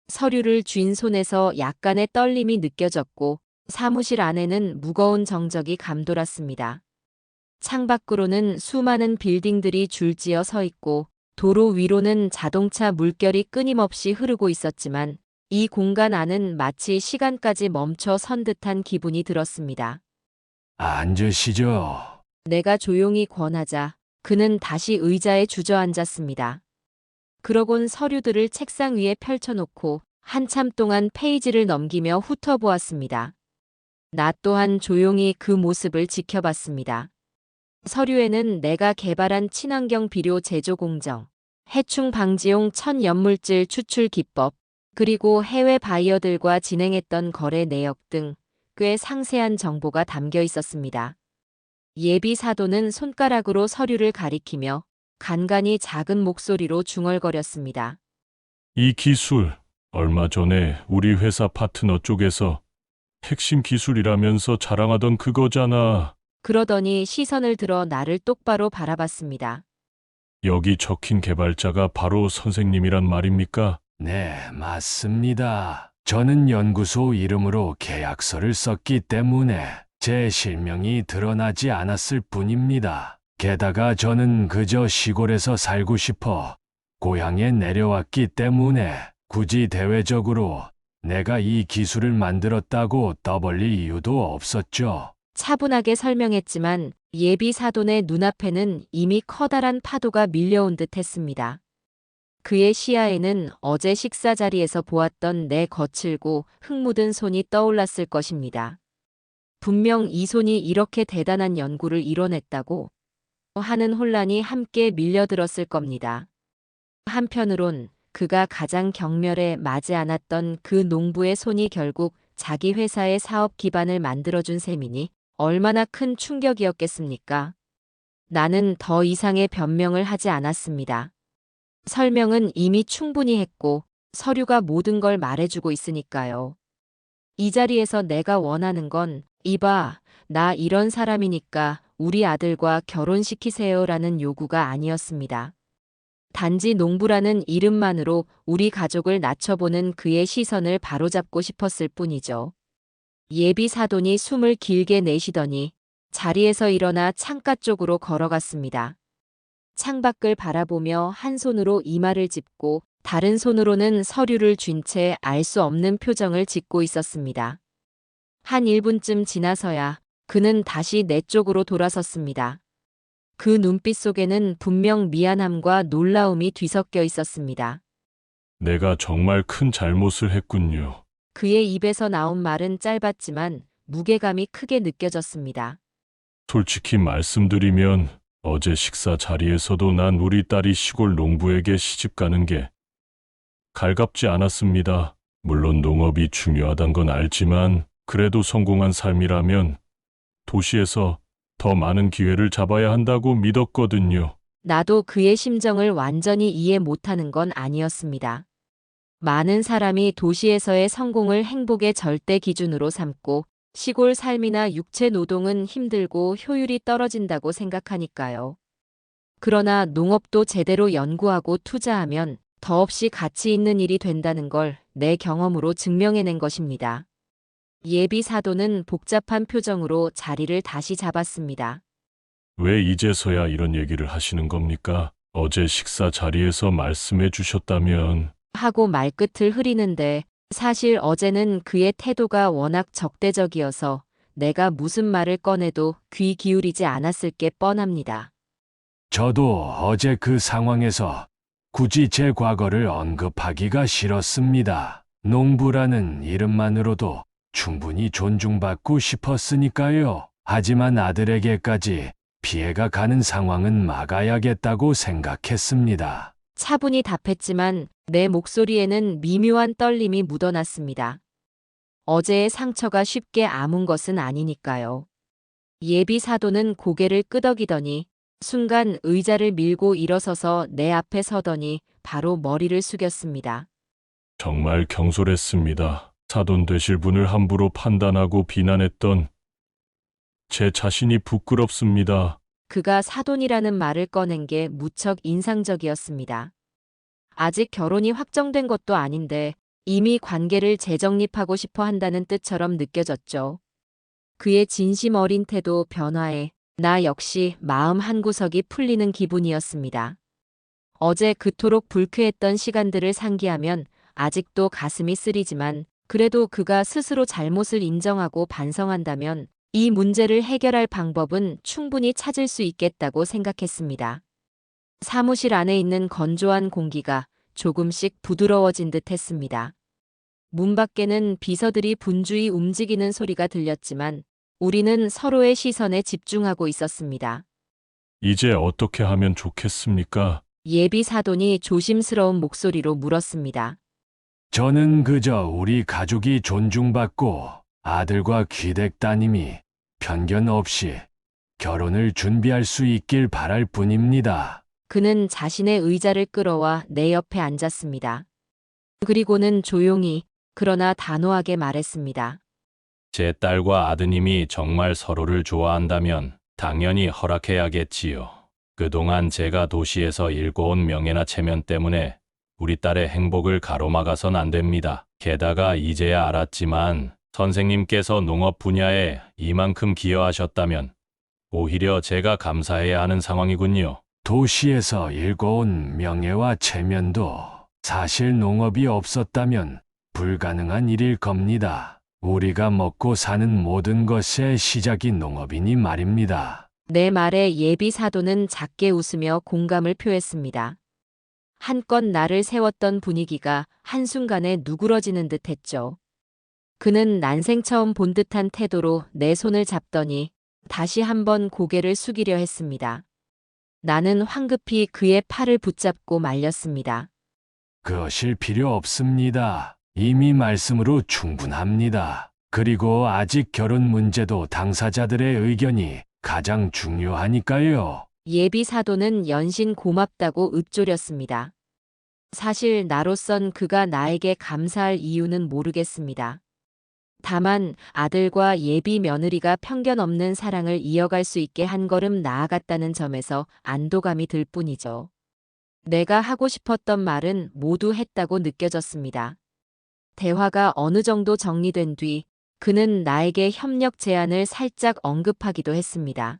서류를 쥔 손에서 약간의 떨림이 느껴졌고 사무실 안에는 무거운 정적이 감돌았습니다. 창밖으로는 수많은 빌딩들이 줄지어 서 있고 도로 위로는 자동차 물결이 끊임없이 흐르고 있었지만 이 공간 안은 마치 시간까지 멈춰 선 듯한 기분이 들었습니다. 앉으시죠. 내가 조용히 권하자 그는 다시 의자에 주저앉았습니다. 그러곤 서류들을 책상 위에 펼쳐놓고 한참 동안 페이지를 넘기며 훑어보았습니다. 나 또한 조용히 그 모습을 지켜봤습니다. 서류에는 내가 개발한 친환경 비료 제조 공정, 해충 방지용 천연물질 추출 기법, 그리고 해외 바이어들과 진행했던 거래 내역 등 꽤 상세한 정보가 담겨 있었습니다. 예비 사도는 손가락으로 서류를 가리키며 간간히 작은 목소리로 중얼거렸습니다. 이 기술, 얼마 전에 우리 회사 파트너 쪽에서 핵심 기술이라면서 자랑하던 그거잖아. 그러더니 시선을 들어 나를 똑바로 바라봤습니다. 여기 적힌 개발자가 바로 선생님이란 말입니까? 네, 맞습니다. 저는 연구소 이름으로 계약서를 썼기 때문에 제 실명이 드러나지 않았을 뿐입니다. 게다가 저는 그저 시골에서 살고 싶어 고향에 내려왔기 때문에 굳이 대외적으로 내가 이 기술을 만들었다고 떠벌릴 이유도 없었죠. 차분하게 설명했지만 예비 사돈의 눈앞에는 이미 커다란 파도가 밀려온 듯 했습니다. 그의 시야에는 어제 식사 자리에서 보았던 내 거칠고 흙 묻은 손이 떠올랐을 것입니다. 분명 이 손이 이렇게 대단한 연구를 이뤄냈다고 하는 혼란이 함께 밀려들었을 겁니다. 한편으론 그가 가장 경멸에 맞지 않았던 그 농부의 손이 결국 자기 회사의 사업 기반을 만들어준 셈이니 얼마나 큰 충격이었겠습니까? 나는 더 이상의 변명을 하지 않았습니다. 설명은 이미 충분히 했고 서류가 모든 걸 말해주고 있으니까요. 이 자리에서 내가 원하는 건 이봐, 나 이런 사람이니까 우리 아들과 결혼시키세요라는 요구가 아니었습니다. 단지 농부라는 이름만으로 우리 가족을 낮춰보는 그의 시선을 바로잡고 싶었을 뿐이죠. 예비 사돈이 숨을 길게 내쉬더니 자리에서 일어나 창가 쪽으로 걸어갔습니다. 창밖을 바라보며 한 손으로 이마를 짚고 다른 손으로는 서류를 쥔 채 알 수 없는 표정을 짓고 있었습니다. 한 1분쯤 지나서야 그는 다시 내 쪽으로 돌아섰습니다. 그 눈빛 속에는 분명 미안함과 놀라움이 뒤섞여 있었습니다. 내가 정말 큰 잘못을 했군요. 그의 입에서 나온 말은 짧았지만 무게감이 크게 느껴졌습니다. 솔직히 말씀드리면 어제 식사 자리에서도 난 우리 딸이 시골 농부에게 시집 가는 게 갈갑지 않았습니다. 물론 농업이 중요하단 건 알지만 그래도 성공한 삶이라면 도시에서 더 많은 기회를 잡아야 한다고 믿었거든요. 나도 그의 심정을 완전히 이해 못하는 건 아니었습니다. 많은 사람이 도시에서의 성공을 행복의 절대 기준으로 삼고 시골 삶이나 육체 노동은 힘들고 효율이 떨어진다고 생각하니까요. 그러나 농업도 제대로 연구하고 투자하면 더없이 가치 있는 일이 된다는 걸 내 경험으로 증명해낸 것입니다. 예비 사도는 복잡한 표정으로 자리를 다시 잡았습니다. 왜 이제서야 이런 얘기를 하시는 겁니까? 어제 식사 자리에서 말씀해 주셨다면 하고 말끝을 흐리는데 사실 어제는 그의 태도가 워낙 적대적이어서 내가 무슨 말을 꺼내도 귀 기울이지 않았을 게 뻔합니다. 저도 어제 그 상황에서 굳이 제 과거를 언급하기가 싫었습니다. 농부라는 이름만으로도 충분히 존중받고 싶었으니까요. 하지만 아들에게까지 피해가 가는 상황은 막아야겠다고 생각했습니다. 차분히 답했지만 내 목소리에는 미묘한 떨림이 묻어났습니다. 어제의 상처가 쉽게 아문 것은 아니니까요. 예비 사도는 고개를 끄덕이더니 순간 의자를 밀고 일어서서 내 앞에 서더니 바로 머리를 숙였습니다. 정말 경솔했습니다. 사돈 되실 분을 함부로 판단하고 비난했던 제 자신이 부끄럽습니다. 그가 사돈이라는 말을 꺼낸 게 무척 인상적이었습니다. 아직 결혼이 확정된 것도 아닌데 이미 관계를 재정립하고 싶어 한다는 뜻처럼 느껴졌죠. 그의 진심 어린 태도 변화에 나 역시 마음 한구석이 풀리는 기분이었습니다. 어제 그토록 불쾌했던 시간들을 상기하면 아직도 가슴이 쓰리지만 그래도 그가 스스로 잘못을 인정하고 반성한다면 이 문제를 해결할 방법은 충분히 찾을 수 있겠다고 생각했습니다. 사무실 안에 있는 건조한 공기가 조금씩 부드러워진 듯 했습니다. 문 밖에는 비서들이 분주히 움직이는 소리가 들렸지만 우리는 서로의 시선에 집중하고 있었습니다. 이제 어떻게 하면 좋겠습니까? 예비 사돈이 조심스러운 목소리로 물었습니다. 저는 그저 우리 가족이 존중받고 아들과 귀댁 따님이 편견 없이 결혼을 준비할 수 있길 바랄 뿐입니다. 그는 자신의 의자를 끌어와 내 옆에 앉았습니다. 그리고는 조용히 그러나 단호하게 말했습니다. 제 딸과 아드님이 정말 서로를 좋아한다면 당연히 허락해야겠지요. 그동안 제가 도시에서 일궈온 명예나 체면 때문에 우리 딸의 행복을 가로막아선 안 됩니다. 게다가 이제야 알았지만 선생님께서 농업 분야에 이만큼 기여하셨다면 오히려 제가 감사해야 하는 상황이군요. 도시에서 일궈온 명예와 체면도 사실 농업이 없었다면 불가능한 일일 겁니다. 우리가 먹고 사는 모든 것의 시작이 농업이니 말입니다. 내 말에 예비 사도는 작게 웃으며 공감을 표했습니다. 한껏 나를 세웠던 분위기가 한순간에 누그러지는 듯 했죠. 그는 난생 처음 본 듯한 태도로 내 손을 잡더니 다시 한번 고개를 숙이려 했습니다. 나는 황급히 그의 팔을 붙잡고 말렸습니다. 그러실 필요 없습니다. 이미 말씀으로 충분합니다. 그리고 아직 결혼 문제도 당사자들의 의견이 가장 중요하니까요. 예비 사도는 연신 고맙다고 읊조렸습니다. 사실 나로선 그가 나에게 감사할 이유는 모르겠습니다. 다만 아들과 예비 며느리가 편견 없는 사랑을 이어갈 수 있게 한 걸음 나아갔다는 점에서 안도감이 들 뿐이죠. 내가 하고 싶었던 말은 모두 했다고 느껴졌습니다. 대화가 어느 정도 정리된 뒤 그는 나에게 협력 제안을 살짝 언급하기도 했습니다.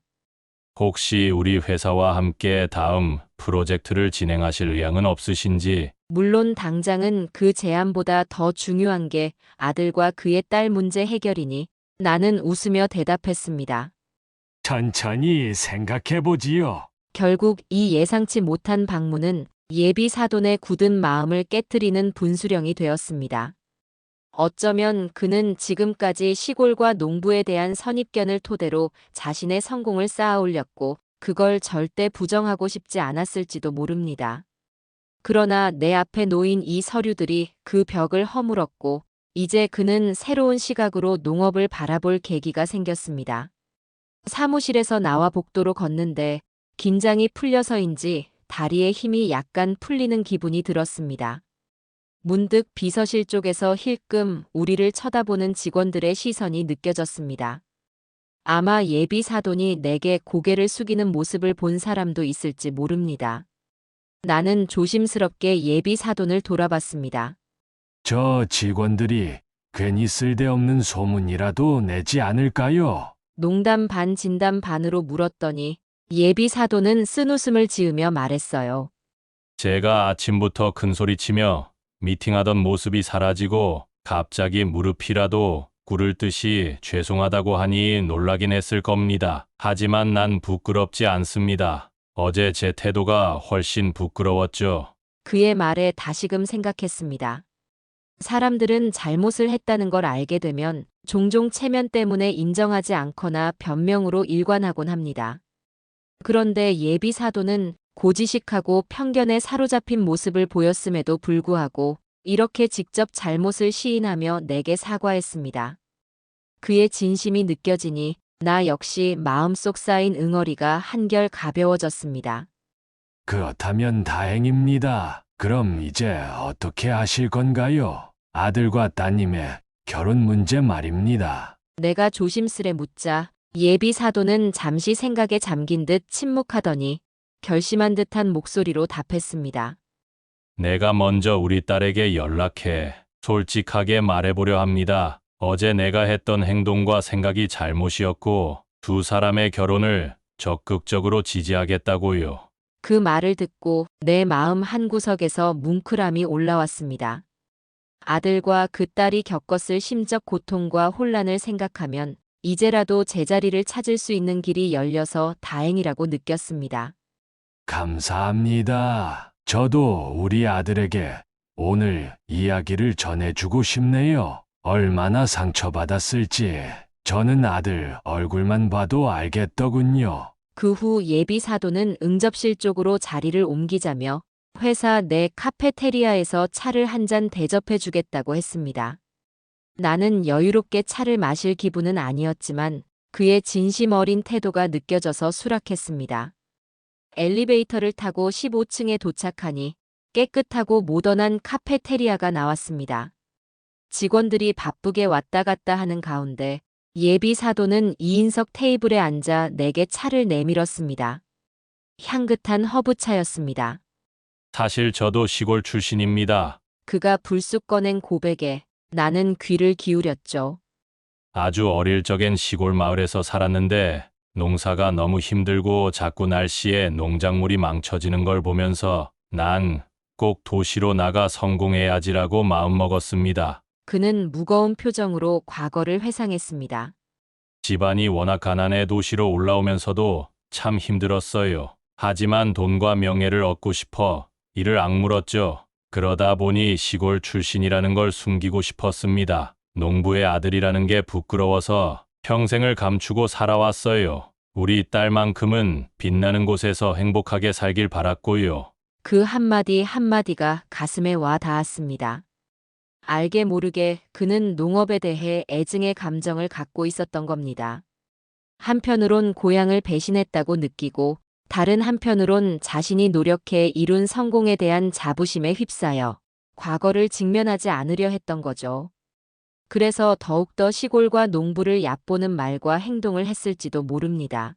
혹시 우리 회사와 함께 다음 프로젝트를 진행하실 의향은 없으신지? 물론 당장은 그 제안보다 더 중요한 게 아들과 그의 딸 문제 해결이니 나는 웃으며 대답했습니다. 천천히 생각해보지요. 결국 이 예상치 못한 방문은 예비 사돈의 굳은 마음을 깨트리는 분수령이 되었습니다. 어쩌면 그는 지금까지 시골과 농부에 대한 선입견을 토대로 자신의 성공을 쌓아 올렸고 그걸 절대 부정하고 싶지 않았을지도 모릅니다. 그러나 내 앞에 놓인 이 서류들이 그 벽을 허물었고 이제 그는 새로운 시각으로 농업을 바라볼 계기가 생겼습니다. 사무실에서 나와 복도로 걷는데 긴장이 풀려서인지 다리에 힘이 약간 풀리는 기분이 들었습니다. 문득 비서실 쪽에서 힐끔 우리를 쳐다보는 직원들의 시선이 느껴졌습니다. 아마 예비 사돈이 내게 고개를 숙이는 모습을 본 사람도 있을지 모릅니다. 나는 조심스럽게 예비 사돈을 돌아봤습니다. 저 직원들이 괜히 쓸데없는 소문이라도 내지 않을까요? 농담 반 진담 반으로 물었더니 예비 사돈은 쓴웃음을 지으며 말했어요. 제가 아침부터 큰소리치며 미팅하던 모습이 사라지고 갑자기 무릎이라도 꿇을 듯이 죄송하다고 하니 놀라긴 했을 겁니다. 하지만 난 부끄럽지 않습니다. 어제 제 태도가 훨씬 부끄러웠죠. 그의 말에 다시금 생각했습니다. 사람들은 잘못을 했다는 걸 알게 되면 종종 체면 때문에 인정하지 않거나 변명으로 일관하곤 합니다. 그런데 예비 사도는 고지식하고 편견에 사로잡힌 모습을 보였음에도 불구하고 이렇게 직접 잘못을 시인하며 내게 사과했습니다. 그의 진심이 느껴지니 나 역시 마음속 쌓인 응어리가 한결 가벼워졌습니다. 그렇다면 다행입니다. 그럼 이제 어떻게 하실 건가요? 아들과 따님의 결혼 문제 말입니다. 내가 조심스레 묻자 예비 사도는 잠시 생각에 잠긴 듯 침묵하더니 결심한 듯한 목소리로 답했습니다. 내가 먼저 우리 딸에게 연락해 솔직하게 말해보려 합니다. 어제 내가 했던 행동과 생각이 잘못이었고 두 사람의 결혼을 적극적으로 지지하겠다고요. 그 말을 듣고 내 마음 한구석에서 뭉클함이 올라왔습니다. 아들과 그 딸이 겪었을 심적 고통과 혼란을 생각하면 이제라도 제자리를 찾을 수 있는 길이 열려서 다행이라고 느꼈습니다. 감사합니다. 저도 우리 아들에게 오늘 이야기를 전해주고 싶네요. 얼마나 상처받았을지 저는 아들 얼굴만 봐도 알겠더군요. 그 후 예비 사도는 응접실 쪽으로 자리를 옮기자며 회사 내 카페테리아에서 차를 한 잔 대접해 주겠다고 했습니다. 나는 여유롭게 차를 마실 기분은 아니었지만 그의 진심 어린 태도가 느껴져서 수락했습니다. 엘리베이터를 타고 15층에 도착하니 깨끗하고 모던한 카페테리아가 나왔습니다. 직원들이 바쁘게 왔다 갔다 하는 가운데 예비 사도는 2인석 테이블에 앉아 내게 차를 내밀었습니다. 향긋한 허브차였습니다. 사실 저도 시골 출신입니다. 그가 불쑥 꺼낸 고백에 나는 귀를 기울였죠. 아주 어릴 적엔 시골 마을에서 살았는데 농사가 너무 힘들고 자꾸 날씨에 농작물이 망쳐지는 걸 보면서 난 꼭 도시로 나가 성공해야지라고 마음먹었습니다. 그는 무거운 표정으로 과거를 회상했습니다. 집안이 워낙 가난해 도시로 올라오면서도 참 힘들었어요. 하지만 돈과 명예를 얻고 싶어 이를 악물었죠. 그러다 보니 시골 출신이라는 걸 숨기고 싶었습니다. 농부의 아들이라는 게 부끄러워서 평생을 감추고 살아왔어요. 우리 딸만큼은 빛나는 곳에서 행복하게 살길 바랐고요. 그 한마디 한마디가 가슴에 와 닿았습니다. 알게 모르게 그는 농업에 대해 애증의 감정을 갖고 있었던 겁니다. 한편으론 고향을 배신했다고 느끼고 다른 한편으론 자신이 노력해 이룬 성공에 대한 자부심에 휩싸여 과거를 직면하지 않으려 했던 거죠. 그래서 더욱더 시골과 농부를 얕보는 말과 행동을 했을지도 모릅니다.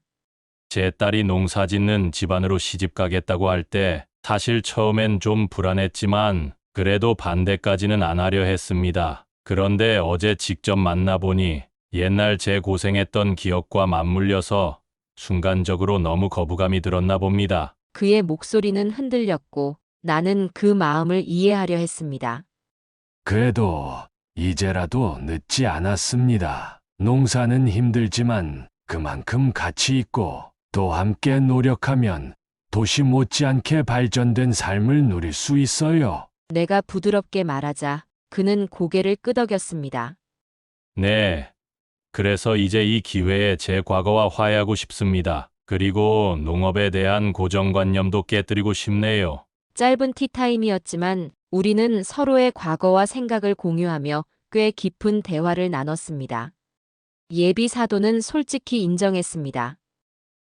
제 딸이 농사 짓는 집안으로 시집 가겠다고 할 때 사실 처음엔 좀 불안했지만 그래도 반대까지는 안 하려 했습니다. 그런데 어제 직접 만나보니 옛날 제 고생했던 기억과 맞물려서 순간적으로 너무 거부감이 들었나 봅니다. 그의 목소리는 흔들렸고 나는 그 마음을 이해하려 했습니다. 그래도 이제라도 늦지 않았습니다. 농사는 힘들지만 그만큼 가치 있고 또 함께 노력하면 도시 못지않게 발전된 삶을 누릴 수 있어요. 내가 부드럽게 말하자 그는 고개를 끄덕였습니다. 네. 그래서 이제 이 기회에 제 과거와 화해하고 싶습니다. 그리고 농업에 대한 고정관념도 깨뜨리고 싶네요. 짧은 티타임이었지만 우리는 서로의 과거와 생각을 공유하며 꽤 깊은 대화를 나눴습니다. 예비 사도는 솔직히 인정했습니다.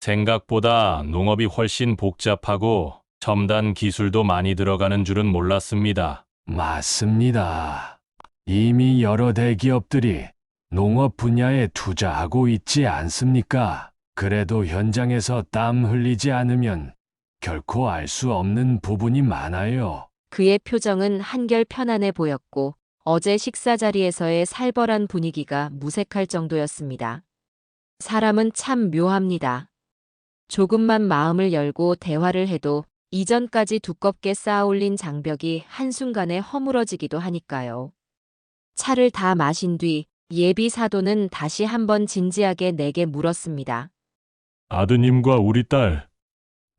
생각보다 농업이 훨씬 복잡하고 첨단 기술도 많이 들어가는 줄은 몰랐습니다. 맞습니다. 이미 여러 대기업들이 농업 분야에 투자하고 있지 않습니까? 그래도 현장에서 땀 흘리지 않으면 결코 알 수 없는 부분이 많아요. 그의 표정은 한결 편안해 보였고 어제 식사 자리에서의 살벌한 분위기가 무색할 정도였습니다. 사람은 참 묘합니다. 조금만 마음을 열고 대화를 해도 이전까지 두껍게 쌓아올린 장벽이 한순간에 허물어지기도 하니까요. 차를 다 마신 뒤 예비 사도는 다시 한번 진지하게 내게 물었습니다. 아드님과 우리 딸,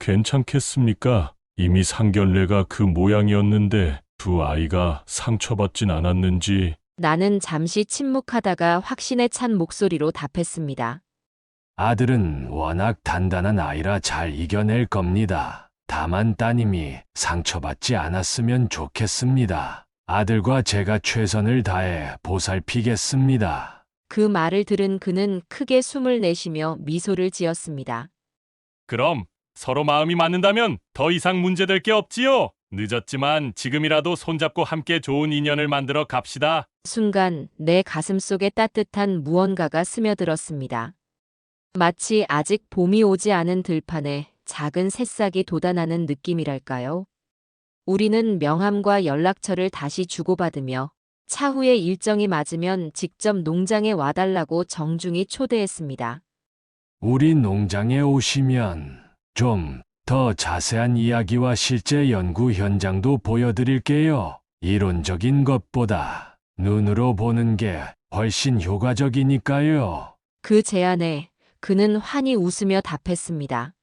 괜찮겠습니까? 이미 상견례가 그 모양이었는데 두 아이가 상처받진 않았는지. 나는 잠시 침묵하다가 확신에 찬 목소리로 답했습니다. 아들은 워낙 단단한 아이라 잘 이겨낼 겁니다. 다만 따님이 상처받지 않았으면 좋겠습니다. 아들과 제가 최선을 다해 보살피겠습니다. 그 말을 들은 그는 크게 숨을 내쉬며 미소를 지었습니다. 그럼 서로 마음이 맞는다면 더 이상 문제될 게 없지요. 늦었지만 지금이라도 손잡고 함께 좋은 인연을 만들어 갑시다. 순간 내 가슴속에 따뜻한 무언가가 스며들었습니다. 마치 아직 봄이 오지 않은 들판에 작은 새싹이 돋아나는 느낌이랄까요? 우리는 명함과 연락처를 다시 주고받으며 차후에 일정이 맞으면 직접 농장에 와달라고 정중히 초대했습니다. 우리 농장에 오시면 좀 더 자세한 이야기와 실제 연구 현장도 보여드릴게요. 이론적인 것보다 눈으로 보는 게 훨씬 효과적이니까요. 그 제안에 그는 환히 웃으며 답했습니다.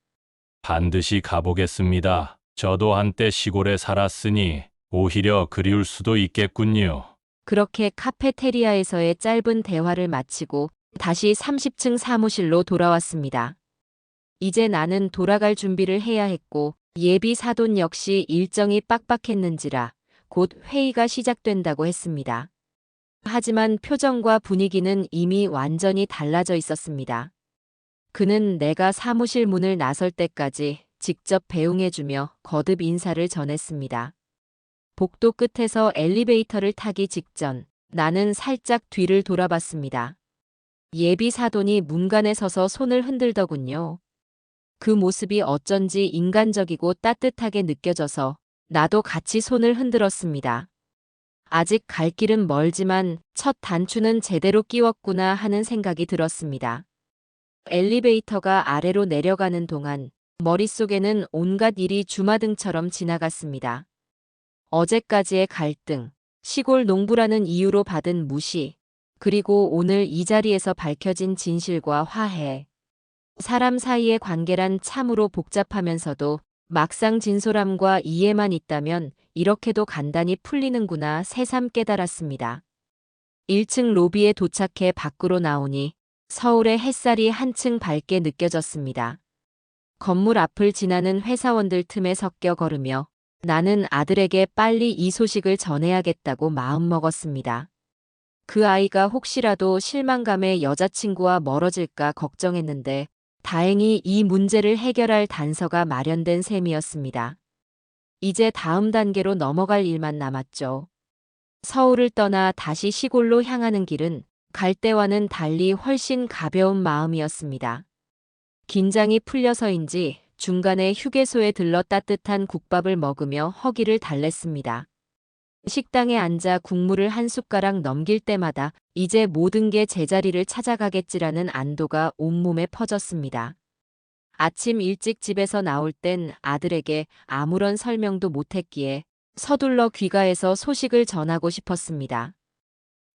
반드시 가보겠습니다. 저도 한때 시골에 살았으니 오히려 그리울 수도 있겠군요. 그렇게 카페테리아에서의 짧은 대화를 마치고 다시 30층 사무실로 돌아왔습니다. 이제 나는 돌아갈 준비를 해야 했고 예비 사돈 역시 일정이 빡빡했는지라 곧 회의가 시작된다고 했습니다. 하지만 표정과 분위기는 이미 완전히 달라져 있었습니다. 그는 내가 사무실 문을 나설 때까지 직접 배웅해주며 거듭 인사를 전했습니다. 복도 끝에서 엘리베이터를 타기 직전 나는 살짝 뒤를 돌아봤습니다. 예비 사돈이 문간에 서서 손을 흔들더군요. 그 모습이 어쩐지 인간적이고 따뜻하게 느껴져서 나도 같이 손을 흔들었습니다. 아직 갈 길은 멀지만 첫 단추는 제대로 끼웠구나 하는 생각이 들었습니다. 엘리베이터가 아래로 내려가는 동안 머릿속에는 온갖 일이 주마등처럼 지나갔습니다. 어제까지의 갈등, 시골 농부라는 이유로 받은 무시, 그리고 오늘 이 자리에서 밝혀진 진실과 화해. 사람 사이의 관계란 참으로 복잡하면서도 막상 진솔함과 이해만 있다면 이렇게도 간단히 풀리는구나 새삼 깨달았습니다. 1층 로비에 도착해 밖으로 나오니 서울의 햇살이 한층 밝게 느껴졌습니다. 건물 앞을 지나는 회사원들 틈에 섞여 걸으며 나는 아들에게 빨리 이 소식을 전해야겠다고 마음먹었습니다. 그 아이가 혹시라도 실망감에 여자친구와 멀어질까 걱정했는데 다행히 이 문제를 해결할 단서가 마련된 셈이었습니다. 이제 다음 단계로 넘어갈 일만 남았죠. 서울을 떠나 다시 시골로 향하는 길은 갈 때와는 달리 훨씬 가벼운 마음이었습니다. 긴장이 풀려서인지 중간에 휴게소에 들러 따뜻한 국밥을 먹으며 허기를 달랬습니다. 식당에 앉아 국물을 한 숟가락 넘길 때마다 이제 모든 게 제자리를 찾아가겠지라는 안도가 온몸에 퍼졌습니다. 아침 일찍 집에서 나올 땐 아들에게 아무런 설명도 못했기에 서둘러 귀가해서 소식을 전하고 싶었습니다.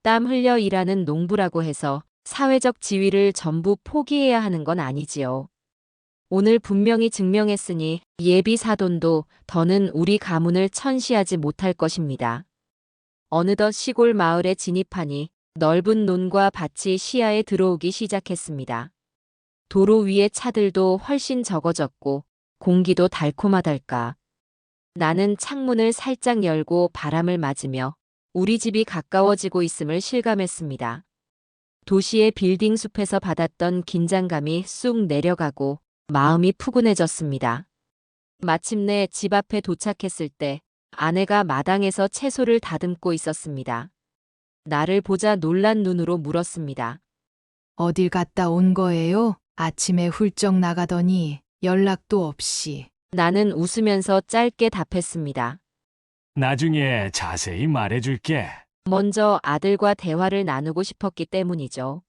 땀 흘려 일하는 농부라고 해서 사회적 지위를 전부 포기해야 하는 건 아니지요. 오늘 분명히 증명했으니 예비 사돈도 더는 우리 가문을 천시하지 못할 것입니다. 어느덧 시골 마을에 진입하니 넓은 논과 밭이 시야에 들어오기 시작했습니다. 도로 위의 차들도 훨씬 적어졌고 공기도 달콤하달까. 나는 창문을 살짝 열고 바람을 맞으며 우리 집이 가까워지고 있음을 실감했습니다. 도시의 빌딩 숲에서 받았던 긴장감이 쑥 내려가고 마음이 푸근해졌습니다. 마침내 집 앞에 도착했을 때 아내가 마당에서 채소를 다듬고 있었습니다. 나를 보자 놀란 눈으로 물었습니다. 어딜 갔다 온 거예요? 아침에 훌쩍 나가더니 연락도 없이. 나는 웃으면서 짧게 답했습니다. 나중에 자세히 말해줄게. 먼저 아들과 대화를 나누고 싶었기 때문이죠.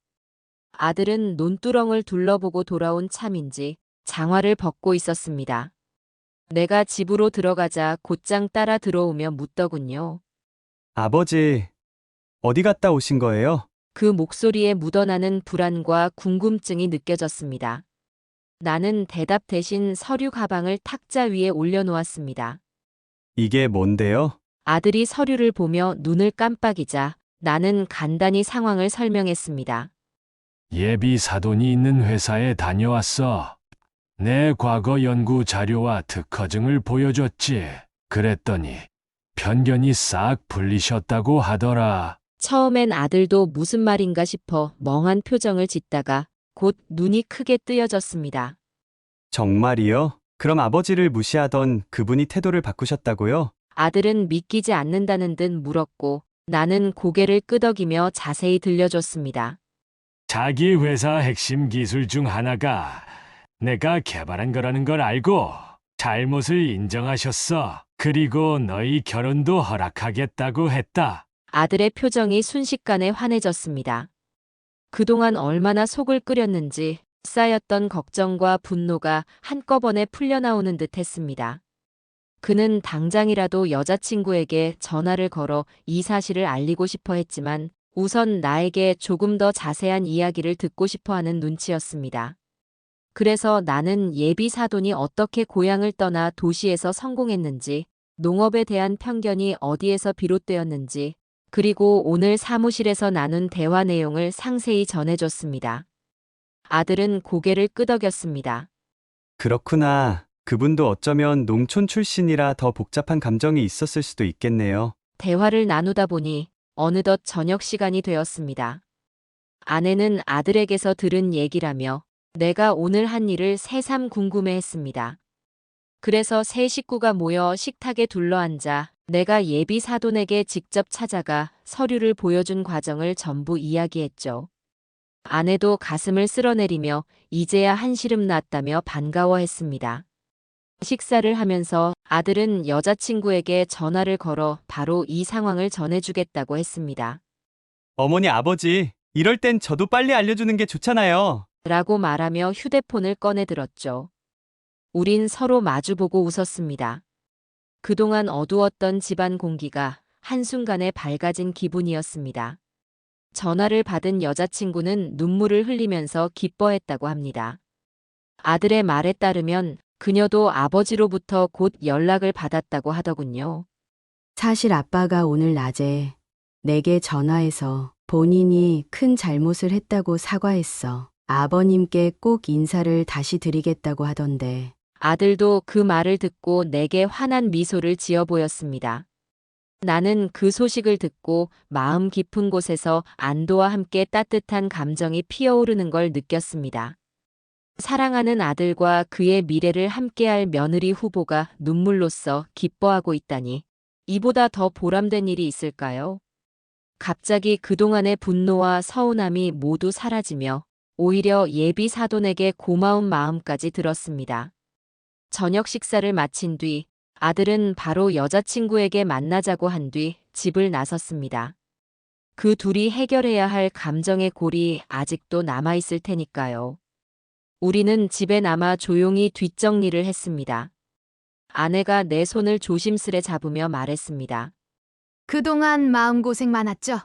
아들은 논두렁을 둘러보고 돌아온 참인지 장화를 벗고 있었습니다. 내가 집으로 들어가자 곧장 따라 들어오며 묻더군요. 아버지, 어디 갔다 오신 거예요? 그 목소리에 묻어나는 불안과 궁금증이 느껴졌습니다. 나는 대답 대신 서류 가방을 탁자 위에 올려놓았습니다. 이게 뭔데요? 아들이 서류를 보며 눈을 깜빡이자 나는 간단히 상황을 설명했습니다. 예비 사돈이 있는 회사에 다녀왔어. 내 과거 연구 자료와 특허증을 보여줬지. 그랬더니 편견이 싹 풀리셨다고 하더라. 처음엔 아들도 무슨 말인가 싶어 멍한 표정을 짓다가 곧 눈이 크게 뜨여졌습니다. 정말이요? 그럼 아버지를 무시하던 그분이 태도를 바꾸셨다고요? 아들은 믿기지 않는다는 듯 물었고 나는 고개를 끄덕이며 자세히 들려줬습니다. 자기 회사 핵심 기술 중 하나가 내가 개발한 거라는 걸 알고 잘못을 인정하셨어. 그리고 너희 결혼도 허락하겠다고 했다. 아들의 표정이 순식간에 환해졌습니다. 그동안 얼마나 속을 끓였는지 쌓였던 걱정과 분노가 한꺼번에 풀려나오는 듯 했습니다. 그는 당장이라도 여자친구에게 전화를 걸어 이 사실을 알리고 싶어 했지만 우선 나에게 조금 더 자세한 이야기를 듣고 싶어 하는 눈치였습니다. 그래서 나는 예비 사돈이 어떻게 고향을 떠나 도시에서 성공했는지, 농업에 대한 편견이 어디에서 비롯되었는지, 그리고 오늘 사무실에서 나눈 대화 내용을 상세히 전해줬습니다. 아들은 고개를 끄덕였습니다. 그렇구나. 그분도 어쩌면 농촌 출신이라 더 복잡한 감정이 있었을 수도 있겠네요. 대화를 나누다 보니 어느덧 저녁 시간이 되었습니다. 아내는 아들에게서 들은 얘기라며 내가 오늘 한 일을 새삼 궁금해했습니다. 그래서 세 식구가 모여 식탁에 둘러앉아 내가 예비 사돈에게 직접 찾아가 서류를 보여준 과정을 전부 이야기했죠. 아내도 가슴을 쓸어내리며 이제야 한시름 났다며 반가워했습니다. 식사를 하면서 아들은 여자친구에게 전화를 걸어 바로 이 상황을 전해주겠다고 했습니다. 어머니, 아버지, 이럴 땐 저도 빨리 알려주는 게 좋잖아요. 라고 말하며 휴대폰을 꺼내들었죠. 우린 서로 마주보고 웃었습니다. 그동안 어두웠던 집안 공기가 한순간에 밝아진 기분이었습니다. 전화를 받은 여자친구는 눈물을 흘리면서 기뻐했다고 합니다. 아들의 말에 따르면 그녀도 아버지로부터 곧 연락을 받았다고 하더군요. 사실 아빠가 오늘 낮에 내게 전화해서 본인이 큰 잘못을 했다고 사과했어. 아버님께 꼭 인사를 다시 드리겠다고 하던데. 아들도 그 말을 듣고 내게 환한 미소를 지어 보였습니다. 나는 그 소식을 듣고 마음 깊은 곳에서 안도와 함께 따뜻한 감정이 피어오르는 걸 느꼈습니다. 사랑하는 아들과 그의 미래를 함께할 며느리 후보가 눈물로써 기뻐하고 있다니 이보다 더 보람된 일이 있을까요? 갑자기 그동안의 분노와 서운함이 모두 사라지며 오히려 예비 사돈에게 고마운 마음까지 들었습니다. 저녁 식사를 마친 뒤 아들은 바로 여자친구에게 만나자고 한 뒤 집을 나섰습니다. 그 둘이 해결해야 할 감정의 골이 아직도 남아있을 테니까요. 우리는 집에 남아 조용히 뒷정리를 했습니다. 아내가 내 손을 조심스레 잡으며 말했습니다. 그동안 마음고생 많았죠?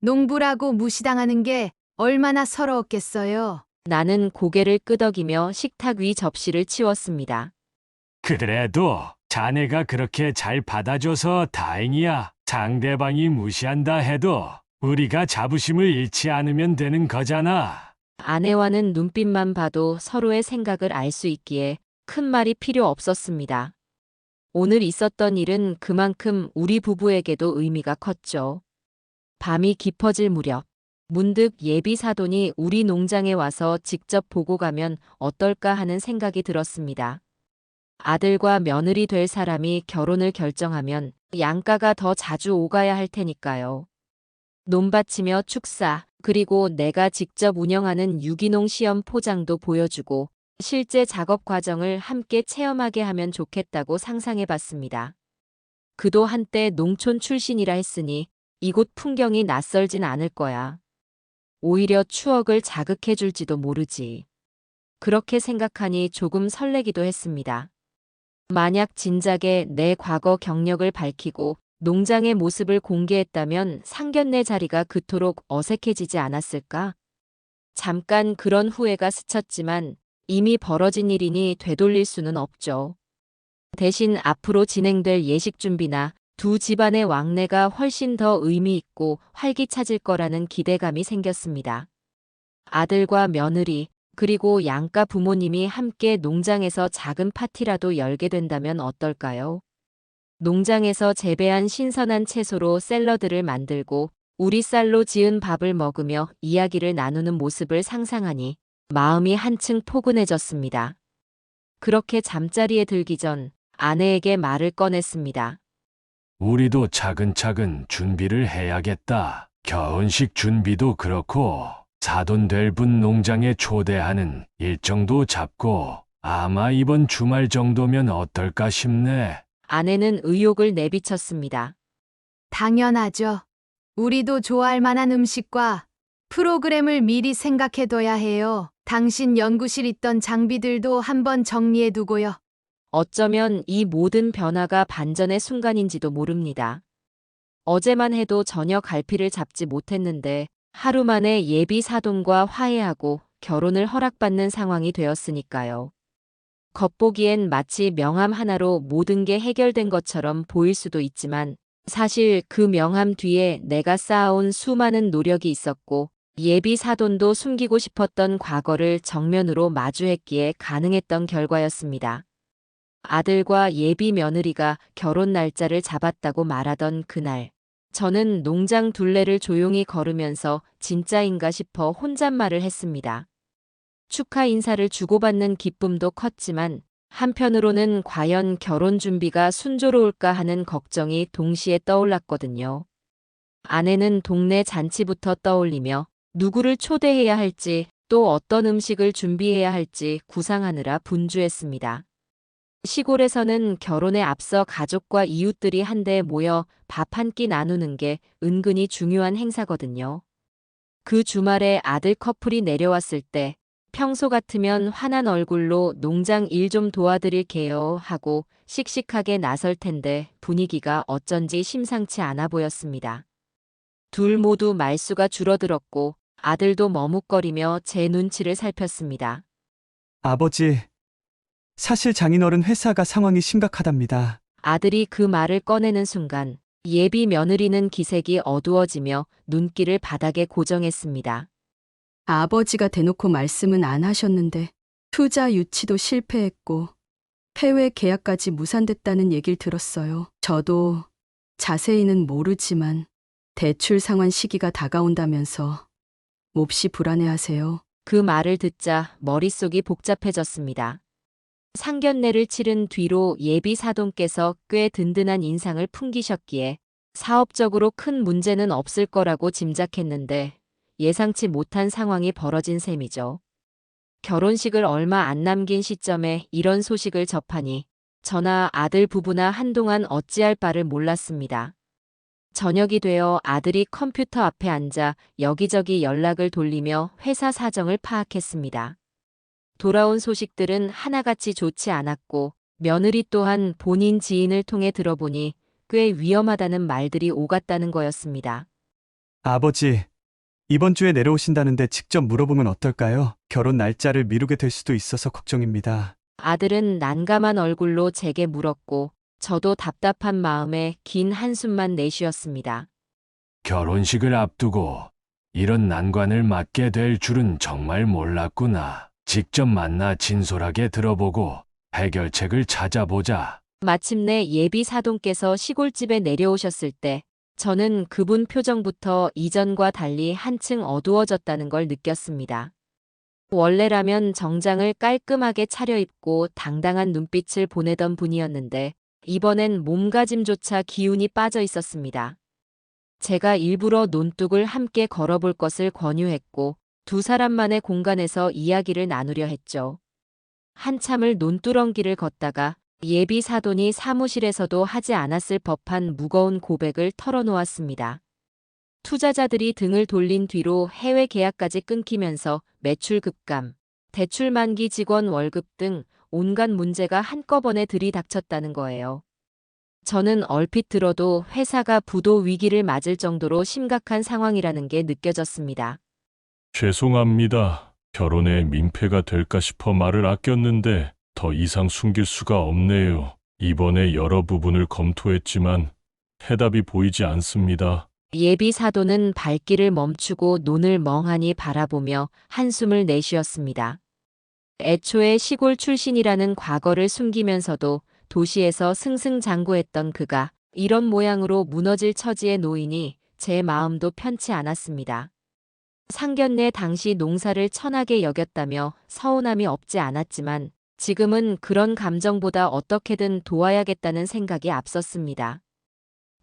농부라고 무시당하는 게 얼마나 서러웠겠어요. 나는 고개를 끄덕이며 식탁 위 접시를 치웠습니다. 그래도 자네가 그렇게 잘 받아줘서 다행이야. 상대방이 무시한다 해도 우리가 자부심을 잃지 않으면 되는 거잖아. 아내와는 눈빛만 봐도 서로의 생각을 알 수 있기에 큰 말이 필요 없었습니다. 오늘 있었던 일은 그만큼 우리 부부에게도 의미가 컸죠. 밤이 깊어질 무렵 문득 예비 사돈이 우리 농장에 와서 직접 보고 가면 어떨까 하는 생각이 들었습니다. 아들과 며느리 될 사람이 결혼을 결정하면 양가가 더 자주 오가야 할 테니까요. 논밭이며 축사, 그리고 내가 직접 운영하는 유기농 시험 포장도 보여주고 실제 작업 과정을 함께 체험하게 하면 좋겠다고 상상해 봤습니다. 그도 한때 농촌 출신이라 했으니 이곳 풍경이 낯설진 않을 거야. 오히려 추억을 자극해 줄지도 모르지. 그렇게 생각하니 조금 설레기도 했습니다. 만약 진작에 내 과거 경력을 밝히고 농장의 모습을 공개했다면 상견례 자리가 그토록 어색해지지 않았을까? 잠깐 그런 후회가 스쳤지만 이미 벌어진 일이니 되돌릴 수는 없죠. 대신 앞으로 진행될 예식 준비나 두 집안의 왕래가 훨씬 더 의미 있고 활기차질 거라는 기대감이 생겼습니다. 아들과 며느리, 그리고 양가 부모님이 함께 농장에서 작은 파티라도 열게 된다면 어떨까요? 농장에서 재배한 신선한 채소로 샐러드를 만들고 우리 쌀로 지은 밥을 먹으며 이야기를 나누는 모습을 상상하니 마음이 한층 포근해졌습니다. 그렇게 잠자리에 들기 전 아내에게 말을 꺼냈습니다. 우리도 차근차근 준비를 해야겠다. 결혼식 준비도 그렇고 사돈 될 분 농장에 초대하는 일정도 잡고 아마 이번 주말 정도면 어떨까 싶네. 아내는 의욕을 내비쳤습니다. 당연하죠. 우리도 좋아할 만한 음식과 프로그램을 미리 생각해둬야 해요. 당신 연구실 있던 장비들도 한번 정리해두고요. 어쩌면 이 모든 변화가 반전의 순간인지도 모릅니다. 어제만 해도 전혀 갈피를 잡지 못했는데 하루 만에 예비 사돈과 화해하고 결혼을 허락받는 상황이 되었으니까요. 겉보기엔 마치 명함 하나로 모든 게 해결된 것처럼 보일 수도 있지만 사실 그 명함 뒤에 내가 쌓아온 수많은 노력이 있었고 예비 사돈도 숨기고 싶었던 과거를 정면으로 마주했기에 가능했던 결과였습니다. 아들과 예비 며느리가 결혼 날짜를 잡았다고 말하던 그날, 저는 농장 둘레를 조용히 걸으면서 진짜인가 싶어 혼잣말을 했습니다. 축하 인사를 주고받는 기쁨도 컸지만 한편으로는 과연 결혼 준비가 순조로울까 하는 걱정이 동시에 떠올랐거든요. 아내는 동네 잔치부터 떠올리며 누구를 초대해야 할지 또 어떤 음식을 준비해야 할지 구상하느라 분주했습니다. 시골에서는 결혼에 앞서 가족과 이웃들이 한데 모여 밥 한 끼 나누는 게 은근히 중요한 행사거든요. 그 주말에 아들 커플이 내려왔을 때 평소 같으면 환한 얼굴로 농장 일 좀 도와드릴게요 하고 씩씩하게 나설 텐데 분위기가 어쩐지 심상치 않아 보였습니다. 둘 모두 말수가 줄어들었고 아들도 머뭇거리며 제 눈치를 살폈습니다. 아버지, 사실 장인어른 회사가 상황이 심각하답니다. 아들이 그 말을 꺼내는 순간 예비 며느리는 기색이 어두워지며 눈길을 바닥에 고정했습니다. 아버지가 대놓고 말씀은 안 하셨는데 투자 유치도 실패했고 해외 계약까지 무산됐다는 얘기를 들었어요. 저도 자세히는 모르지만 대출 상환 시기가 다가온다면서 몹시 불안해하세요. 그 말을 듣자 머릿속이 복잡해졌습니다. 상견례를 치른 뒤로 예비 사돈께서 꽤 든든한 인상을 풍기셨기에 사업적으로 큰 문제는 없을 거라고 짐작했는데 예상치 못한 상황이 벌어진 셈이죠. 결혼식을 얼마 안 남긴 시점에 이런 소식을 접하니 저나 아들 부부나 한동안 어찌할 바를 몰랐습니다. 저녁이 되어 아들이 컴퓨터 앞에 앉아 여기저기 연락을 돌리며 회사 사정을 파악했습니다. 돌아온 소식들은 하나같이 좋지 않았고 며느리 또한 본인 지인을 통해 들어보니 꽤 위험하다는 말들이 오갔다는 거였습니다. 아버지, 이번 주에 내려오신다는데 직접 물어보면 어떨까요? 결혼 날짜를 미루게 될 수도 있어서 걱정입니다. 아들은 난감한 얼굴로 제게 물었고 저도 답답한 마음에 긴 한숨만 내쉬었습니다. 결혼식을 앞두고 이런 난관을 맞게 될 줄은 정말 몰랐구나. 직접 만나 진솔하게 들어보고 해결책을 찾아보자. 마침내 예비 사돈께서 시골집에 내려오셨을 때 저는 그분 표정부터 이전과 달리 한층 어두워졌다는 걸 느꼈습니다. 원래라면 정장을 깔끔하게 차려입고 당당한 눈빛을 보내던 분이었는데 이번엔 몸가짐조차 기운이 빠져 있었습니다. 제가 일부러 논뚝을 함께 걸어볼 것을 권유했고 두 사람만의 공간에서 이야기를 나누려 했죠. 한참을 논두렁길을 걷다가 예비 사돈이 사무실에서도 하지 않았을 법한 무거운 고백을 털어놓았습니다. 투자자들이 등을 돌린 뒤로 해외 계약까지 끊기면서 매출 급감, 대출 만기 직원 월급 등 온갖 문제가 한꺼번에 들이닥쳤다는 거예요. 저는 얼핏 들어도 회사가 부도 위기를 맞을 정도로 심각한 상황이라는 게 느껴졌습니다. 죄송합니다. 결혼에 민폐가 될까 싶어 말을 아꼈는데 더 이상 숨길 수가 없네요. 이번에 여러 부분을 검토했지만 해답이 보이지 않습니다. 예비 사돈은 발길을 멈추고 논을 멍하니 바라보며 한숨을 내쉬었습니다. 애초에 시골 출신이라는 과거를 숨기면서도 도시에서 승승장구했던 그가 이런 모양으로 무너질 처지에 놓이니 제 마음도 편치 않았습니다. 상견례 당시 농사를 천하게 여겼다며 서운함이 없지 않았지만 지금은 그런 감정보다 어떻게든 도와야겠다는 생각이 앞섰습니다.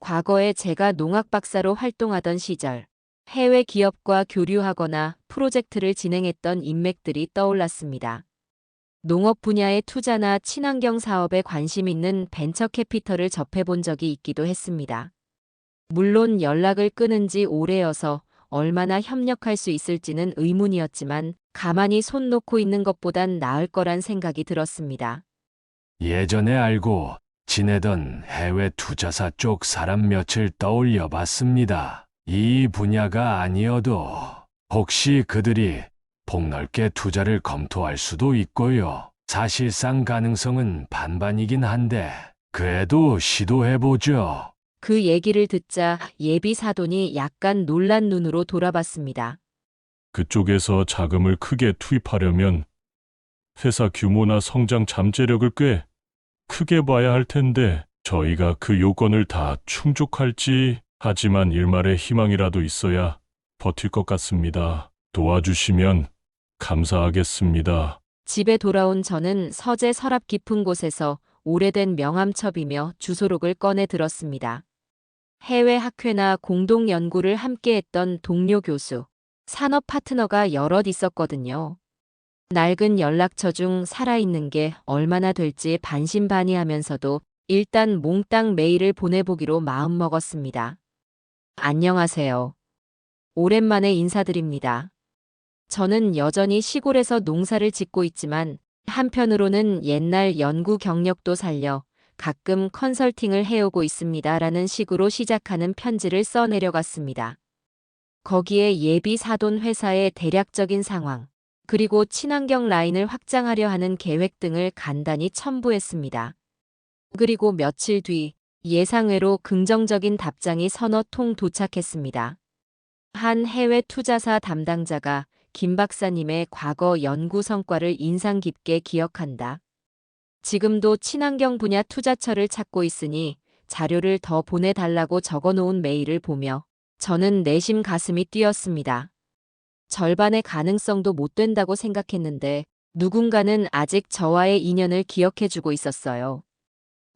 과거에 제가 농학 박사로 활동하던 시절 해외 기업과 교류하거나 프로젝트를 진행했던 인맥들이 떠올랐습니다. 농업 분야의 투자나 친환경 사업에 관심 있는 벤처 캐피털을 접해본 적이 있기도 했습니다. 물론 연락을 끊은 지 오래여서 얼마나 협력할 수 있을지는 의문이었지만 가만히 손 놓고 있는 것보단 나을 거란 생각이 들었습니다. 예전에 알고 지내던 해외 투자사 쪽 사람 며칠 떠올려 봤습니다. 이 분야가 아니어도 혹시 그들이 폭넓게 투자를 검토할 수도 있고요. 사실상 가능성은 반반이긴 한데 그래도 시도해보죠. 그 얘기를 듣자 예비 사돈이 약간 놀란 눈으로 돌아봤습니다. 그쪽에서 자금을 크게 투입하려면 회사 규모나 성장 잠재력을 꽤 크게 봐야 할 텐데 저희가 그 요건을 다 충족할지 하지만 일말의 희망이라도 있어야 버틸 것 같습니다. 도와주시면 감사하겠습니다. 집에 돌아온 저는 서재 서랍 깊은 곳에서 오래된 명함첩이며 주소록을 꺼내 들었습니다. 해외 학회나 공동 연구를 함께했던 동료 교수, 산업 파트너가 여럿 있었거든요. 낡은 연락처 중 살아있는 게 얼마나 될지 반신반의하면서도 일단 몽땅 메일을 보내보기로 마음먹었습니다. 안녕하세요. 오랜만에 인사드립니다. 저는 여전히 시골에서 농사를 짓고 있지만 한편으로는 옛날 연구 경력도 살려 가끔 컨설팅을 해오고 있습니다라는 식으로 시작하는 편지를 써내려갔습니다. 거기에 예비 사돈 회사의 대략적인 상황, 그리고 친환경 라인을 확장하려 하는 계획 등을 간단히 첨부했습니다. 그리고 며칠 뒤 예상외로 긍정적인 답장이 서너 통 도착했습니다. 한 해외 투자사 담당자가 김 박사님의 과거 연구 성과를 인상 깊게 기억한다. 지금도 친환경 분야 투자처를 찾고 있으니 자료를 더 보내달라고 적어놓은 메일을 보며 저는 내심 가슴이 뛰었습니다. 절반의 가능성도 못 된다고 생각했는데 누군가는 아직 저와의 인연을 기억해주고 있었어요.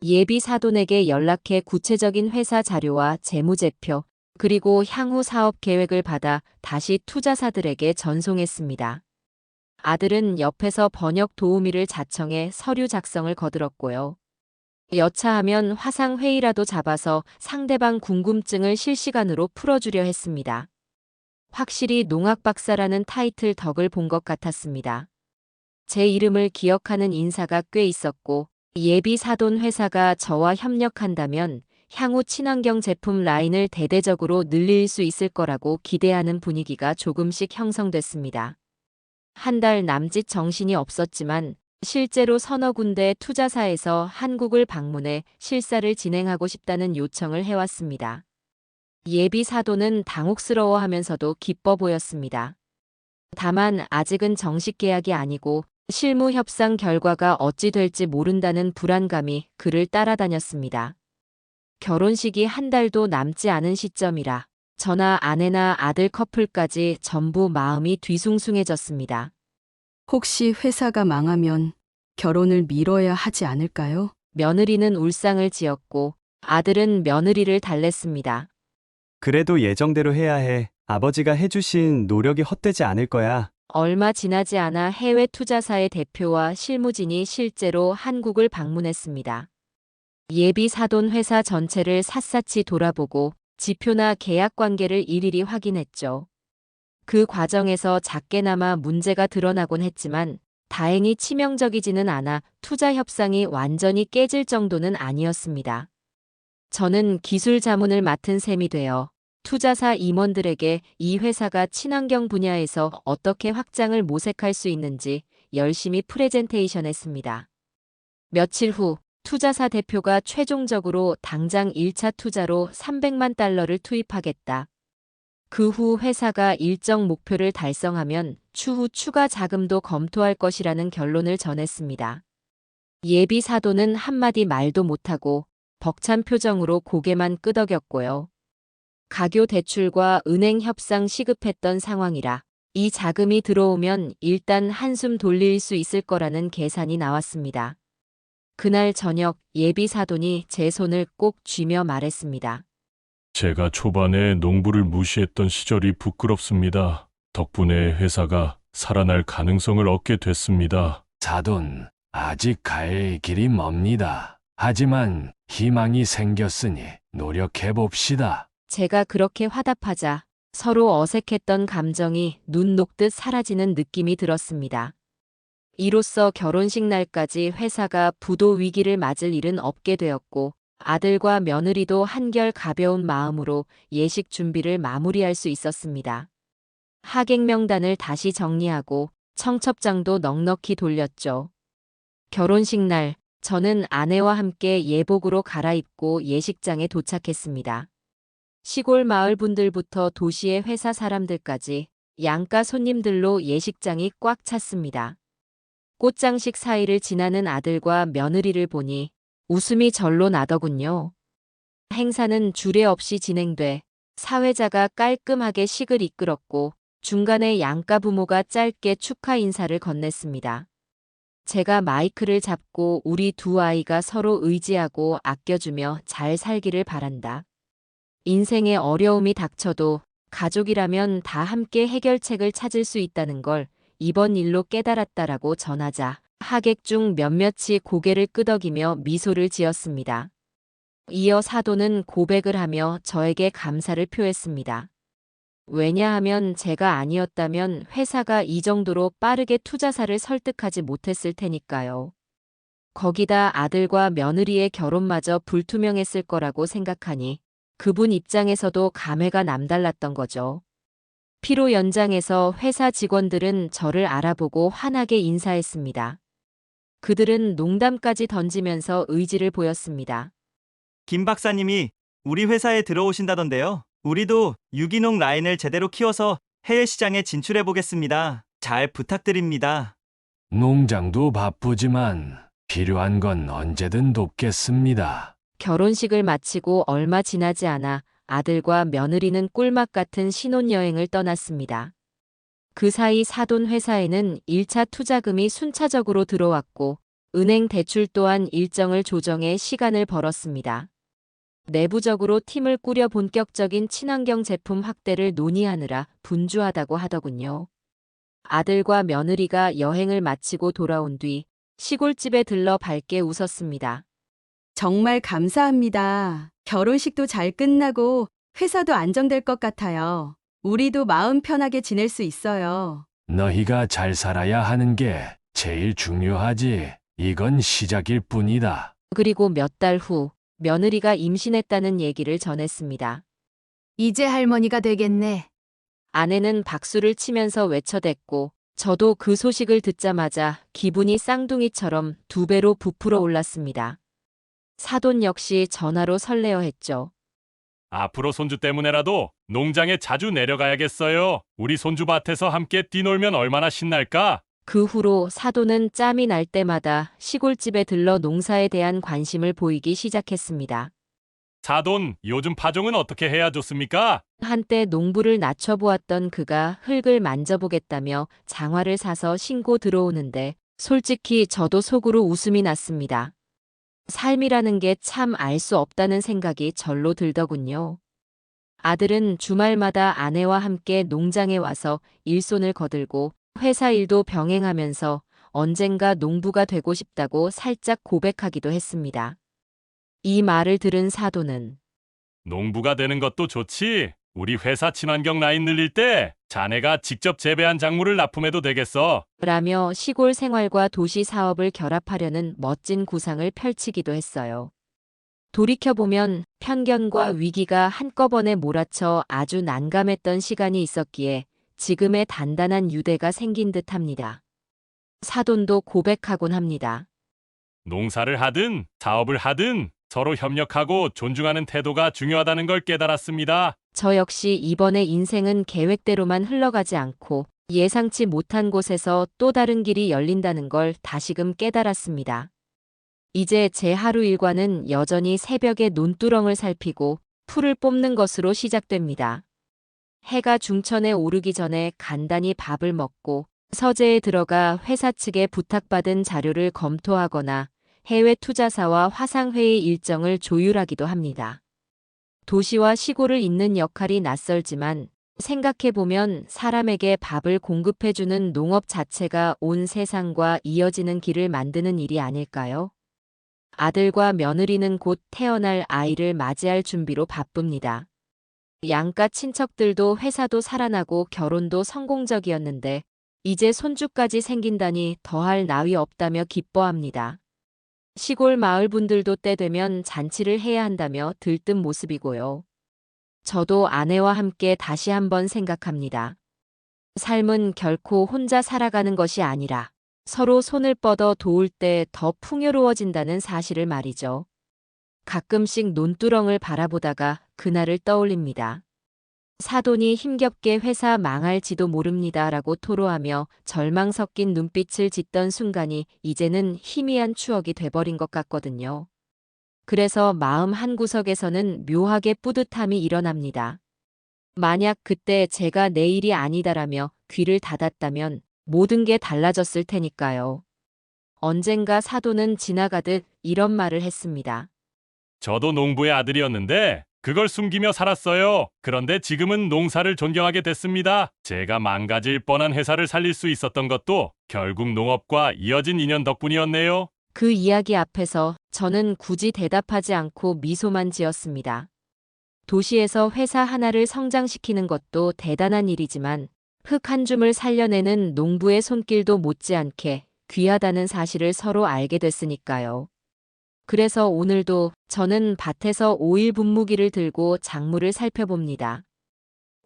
예비 사돈에게 연락해 구체적인 회사 자료와 재무제표, 그리고 향후 사업 계획을 받아 다시 투자사들에게 전송했습니다. 아들은 옆에서 번역 도우미를 자청해 서류 작성을 거들었고요. 여차하면 화상회의라도 잡아서 상대방 궁금증을 실시간으로 풀어주려 했습니다. 확실히 농학 박사라는 타이틀 덕을 본 것 같았습니다. 제 이름을 기억하는 인사가 꽤 있었고 예비 사돈 회사가 저와 협력한다면 향후 친환경 제품 라인을 대대적으로 늘릴 수 있을 거라고 기대하는 분위기가 조금씩 형성됐습니다. 한 달 남짓 정신이 없었지만 실제로 서너 군데 투자사에서 한국을 방문해 실사를 진행하고 싶다는 요청을 해왔습니다. 예비 사돈은 당혹스러워하면서도 기뻐 보였습니다. 다만 아직은 정식 계약이 아니고 실무 협상 결과가 어찌 될지 모른다는 불안감이 그를 따라다녔습니다. 결혼식이 한 달도 남지 않은 시점이라 저나 아내나 아들 커플까지 전부 마음이 뒤숭숭해졌습니다. 혹시 회사가 망하면 결혼을 미뤄야 하지 않을까요? 며느리는 울상을 지었고 아들은 며느리를 달랬습니다. 그래도 예정대로 해야 해. 아버지가 해주신 노력이 헛되지 않을 거야. 얼마 지나지 않아 해외 투자사의 대표와 실무진이 실제로 한국을 방문했습니다. 예비 사돈 회사 전체를 샅샅이 돌아보고 지표나 계약 관계를 일일이 확인했죠. 그 과정에서 작게나마 문제가 드러나곤 했지만 다행히 치명적이지는 않아 투자 협상이 완전히 깨질 정도는 아니었습니다. 저는 기술 자문을 맡은 셈이 되어 투자사 임원들에게 이 회사가 친환경 분야에서 어떻게 확장을 모색할 수 있는지 열심히 프레젠테이션했습니다. 며칠 후 투자사 대표가 최종적으로 당장 1차 투자로 300만 달러를 투입하겠다. 그 후 회사가 일정 목표를 달성하면 추후 추가 자금도 검토할 것이라는 결론을 전했습니다. 예비 사돈은 한마디 말도 못하고 벅찬 표정으로 고개만 끄덕였고요. 가교 대출과 은행 협상 시급했던 상황이라 이 자금이 들어오면 일단 한숨 돌릴 수 있을 거라는 계산이 나왔습니다. 그날 저녁 예비 사돈이 제 손을 꼭 쥐며 말했습니다. 제가 초반에 농부를 무시했던 시절이 부끄럽습니다. 덕분에 회사가 살아날 가능성을 얻게 됐습니다. 사돈, 아직 갈 길이 멉니다. 하지만 희망이 생겼으니 노력해 봅시다. 제가 그렇게 화답하자 서로 어색했던 감정이 눈 녹듯 사라지는 느낌이 들었습니다. 이로써 결혼식 날까지 회사가 부도 위기를 맞을 일은 없게 되었고 아들과 며느리도 한결 가벼운 마음으로 예식 준비를 마무리할 수 있었습니다. 하객 명단을 다시 정리하고 청첩장도 넉넉히 돌렸죠. 결혼식 날 저는 아내와 함께 예복으로 갈아입고 예식장에 도착했습니다. 시골 마을 분들부터 도시의 회사 사람들까지 양가 손님들로 예식장이 꽉 찼습니다. 꽃장식 사이를 지나는 아들과 며느리를 보니 웃음이 절로 나더군요. 행사는 주례 없이 진행돼 사회자가 깔끔하게 식을 이끌었고 중간에 양가 부모가 짧게 축하 인사를 건넸습니다. 제가 마이크를 잡고 우리 두 아이가 서로 의지하고 아껴주며 잘 살기를 바란다. 인생에 어려움이 닥쳐도 가족이라면 다 함께 해결책을 찾을 수 있다는 걸 이번 일로 깨달았다라고 전하자 하객 중 몇몇이 고개를 끄덕이며 미소를 지었습니다. 이어 사돈은 고백을 하며 저에게 감사를 표했습니다. 왜냐하면 제가 아니었다면 회사가 이 정도로 빠르게 투자사를 설득하지 못했을 테니까요. 거기다 아들과 며느리의 결혼마저 불투명했을 거라고 생각하니 그분 입장에서도 감회가 남달랐던 거죠. 피로 연장에서 회사 직원들은 저를 알아보고 환하게 인사했습니다. 그들은 농담까지 던지면서 의지를 보였습니다. 김 박사님이 우리 회사에 들어오신다던데요. 우리도 유기농 라인을 제대로 키워서 해외 시장에 진출해 보겠습니다. 잘 부탁드립니다. 농장도 바쁘지만 필요한 건 언제든 돕겠습니다. 결혼식을 마치고 얼마 지나지 않아 아들과 며느리는 꿀맛 같은 신혼여행을 떠났습니다. 그 사이 사돈 회사에는 1차 투자금이 순차적으로 들어왔고 은행 대출 또한 일정을 조정해 시간을 벌었습니다. 내부적으로 팀을 꾸려 본격적인 친환경 제품 확대를 논의하느라 분주하다고 하더군요. 아들과 며느리가 여행을 마치고 돌아온 뒤 시골집에 들러 밝게 웃었습니다. 정말 감사합니다. 결혼식도 잘 끝나고 회사도 안정될 것 같아요. 우리도 마음 편하게 지낼 수 있어요. 너희가 잘 살아야 하는 게 제일 중요하지. 이건 시작일 뿐이다. 그리고 몇 달 후 며느리가 임신했다는 얘기를 전했습니다. 이제 할머니가 되겠네. 아내는 박수를 치면서 외쳐댔고 저도 그 소식을 듣자마자 기분이 쌍둥이처럼 2배로 부풀어 올랐습니다. 사돈 역시 전화로 설레어했죠. 앞으로 손주 때문에라도 농장에 자주 내려가야겠어요. 우리 손주 밭에서 함께 뛰놀면 얼마나 신날까? 그 후로 사돈은 짬이 날 때마다 시골집에 들러 농사에 대한 관심을 보이기 시작했습니다. 사돈, 요즘 파종은 어떻게 해야 좋습니까? 한때 농부를 낮춰보았던 그가 흙을 만져보겠다며 장화를 사서 신고 들어오는데 솔직히 저도 속으로 웃음이 났습니다. 삶이라는 게 참 알 수 없다는 생각이 절로 들더군요. 아들은 주말마다 아내와 함께 농장에 와서 일손을 거들고 회사 일도 병행하면서 언젠가 농부가 되고 싶다고 살짝 고백하기도 했습니다. 이 말을 들은 사돈은 농부가 되는 것도 좋지. 우리 회사 친환경 라인 늘릴 때 자네가 직접 재배한 작물을 납품해도 되겠어. 라며 시골 생활과 도시 사업을 결합하려는 멋진 구상을 펼치기도 했어요. 돌이켜보면 편견과 위기가 한꺼번에 몰아쳐 아주 난감했던 시간이 있었기에 지금의 단단한 유대가 생긴 듯합니다. 사돈도 고백하곤 합니다. 농사를 하든 사업을 하든 서로 협력하고 존중하는 태도가 중요하다는 걸 깨달았습니다. 저 역시 이번에 인생은 계획대로만 흘러가지 않고 예상치 못한 곳에서 또 다른 길이 열린다는 걸 다시금 깨달았습니다. 이제 제 하루 일과는 여전히 새벽에 논두렁을 살피고 풀을 뽑는 것으로 시작됩니다. 해가 중천에 오르기 전에 간단히 밥을 먹고 서재에 들어가 회사 측에 부탁받은 자료를 검토하거나 해외 투자사와 화상회의 일정을 조율하기도 합니다. 도시와 시골을 잇는 역할이 낯설지만 생각해보면 사람에게 밥을 공급해주는 농업 자체가 온 세상과 이어지는 길을 만드는 일이 아닐까요? 아들과 며느리는 곧 태어날 아이를 맞이할 준비로 바쁩니다. 양가 친척들도 회사도 살아나고 결혼도 성공적이었는데 이제 손주까지 생긴다니 더할 나위 없다며 기뻐합니다. 시골 마을 분들도 때 되면 잔치를 해야 한다며 들뜬 모습이고요. 저도 아내와 함께 다시 한번 생각합니다. 삶은 결코 혼자 살아가는 것이 아니라 서로 손을 뻗어 도울 때 더 풍요로워진다는 사실을 말이죠. 가끔씩 논두렁을 바라보다가 그날을 떠올립니다. 사돈이 힘겹게 회사 망할지도 모릅니다라고 토로하며 절망 섞인 눈빛을 짓던 순간이 이제는 희미한 추억이 돼버린 것 같거든요. 그래서 마음 한구석에서는 묘하게 뿌듯함이 일어납니다. 만약 그때 제가 내 일이 아니다라며 귀를 닫았다면 모든 게 달라졌을 테니까요. 언젠가 사돈은 지나가듯 이런 말을 했습니다. 저도 농부의 아들이었는데 그걸 숨기며 살았어요. 그런데 지금은 농사를 존경하게 됐습니다. 제가 망가질 뻔한 회사를 살릴 수 있었던 것도 결국 농업과 이어진 인연 덕분이었네요. 그 이야기 앞에서 저는 굳이 대답하지 않고 미소만 지었습니다. 도시에서 회사 하나를 성장시키는 것도 대단한 일이지만 흙 한 줌을 살려내는 농부의 손길도 못지않게 귀하다는 사실을 서로 알게 됐으니까요. 그래서 오늘도 저는 밭에서 오일 분무기를 들고 작물을 살펴봅니다.